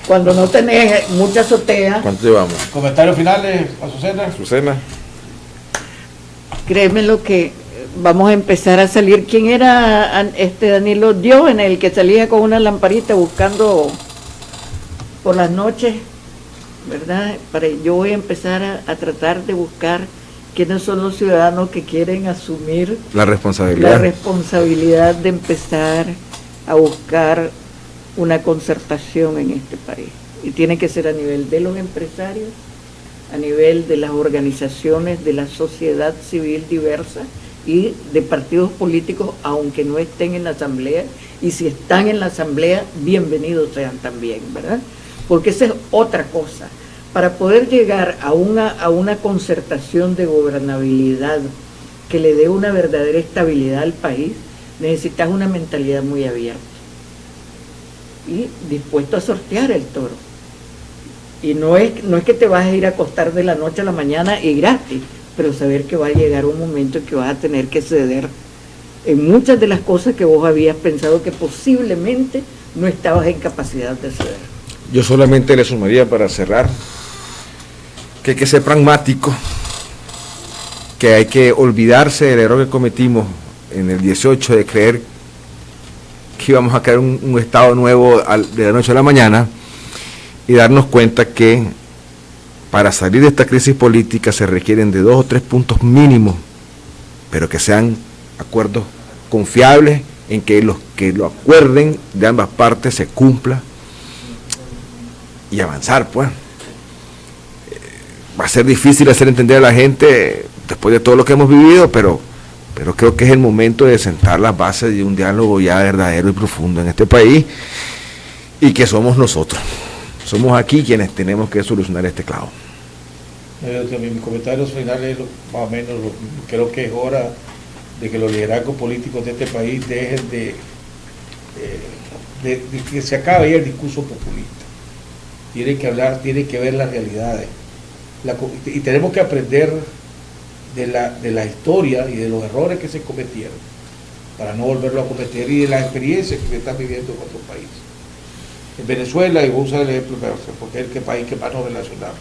cuando no tenés mucha azotea, ¿Cuánto llevamos? Comentarios finales, Azucena. Susana. créeme lo que vamos a empezar a salir. ¿Quién era Danilo Diógenes, el que salía con una lamparita buscando por las noches, verdad? Yo voy a empezar a tratar de buscar quiénes son los ciudadanos que quieren asumir La la responsabilidad. responsabilidad de empezar a buscar una concertación en este país. Y tiene que ser a nivel de los empresarios, a nivel de las organizaciones de la sociedad civil diversa y de partidos políticos, aunque no estén en la asamblea, y si están en la asamblea, bienvenidos sean también, ¿verdad? Porque esa es otra cosa. Para poder llegar a una concertación de gobernabilidad que le dé una verdadera estabilidad al país, necesitas una mentalidad muy abierta y dispuesto a sortear el toro. Y no es que te vas a ir a acostar de la noche a la mañana y gratis, pero saber que va a llegar un momento en que vas a tener que ceder en muchas de las cosas que vos habías pensado que posiblemente no estabas en capacidad de ceder. Yo solamente le sumaría para cerrar que hay que ser pragmático, que hay que olvidarse del error que cometimos en el 18 de creer que íbamos a crear un Estado nuevo de la noche a la mañana, y darnos cuenta que para salir de esta crisis política se requieren de 2 o 3 puntos mínimos, pero que sean acuerdos confiables, en que los que lo acuerden de ambas partes se cumpla y avanzar, pues. Va a ser difícil hacer entender a la gente después de todo lo que hemos vivido, pero creo que es el momento de sentar las bases de un diálogo ya verdadero y profundo en este país, y que somos nosotros. Somos aquí quienes tenemos que solucionar este clavo. Mis comentarios finales, más o menos, creo que es hora de que los liderazgos políticos de este país dejen de que se acabe ya el discurso populista. Tienen que hablar, tienen que ver las realidades. Y tenemos que aprender de la historia y de los errores que se cometieron para no volverlo a cometer, y de las experiencias que se están viviendo en otros países. En Venezuela, y voy a usar el ejemplo porque es el país que más nos relacionamos,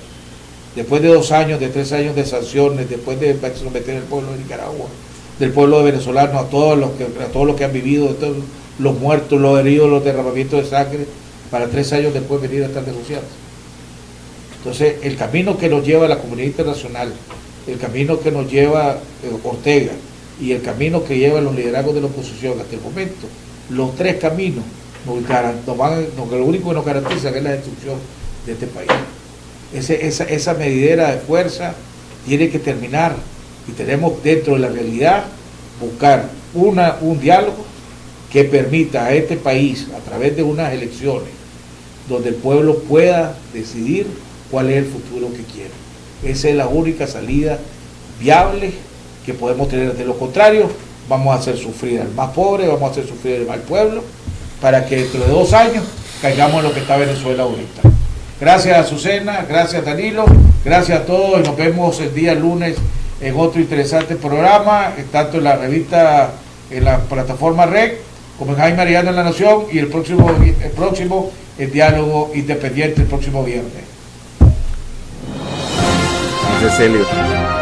después de 2 años, de 3 años de sanciones, después de someter al pueblo de Nicaragua, del pueblo venezolano, a todos los que han vivido, todos los muertos, los heridos, los derramamientos de sangre, para 3 años después venir a estar denunciados. Entonces, el camino que nos lleva la comunidad internacional, el camino que nos lleva Ortega y el camino que llevan los liderazgos de la oposición hasta el momento, los 3 caminos lo único que nos garantiza es la destrucción de este país. Esa medidera de fuerza tiene que terminar, y tenemos dentro de la realidad buscar un diálogo que permita a este país, a través de unas elecciones, donde el pueblo pueda decidir cuál es el futuro que quiere. Esa es la única salida viable que podemos tener. De lo contrario, vamos a hacer sufrir al más pobre, vamos a hacer sufrir al pueblo, para que dentro de 2 años caigamos en lo que está Venezuela ahorita. Gracias a Azucena, gracias Danilo, gracias a todos, y nos vemos el día lunes en otro interesante programa, tanto en la revista, en la plataforma REC, como en Jaime Arellano en La Nación, y el próximo el diálogo independiente el próximo viernes. Gracias, Celio.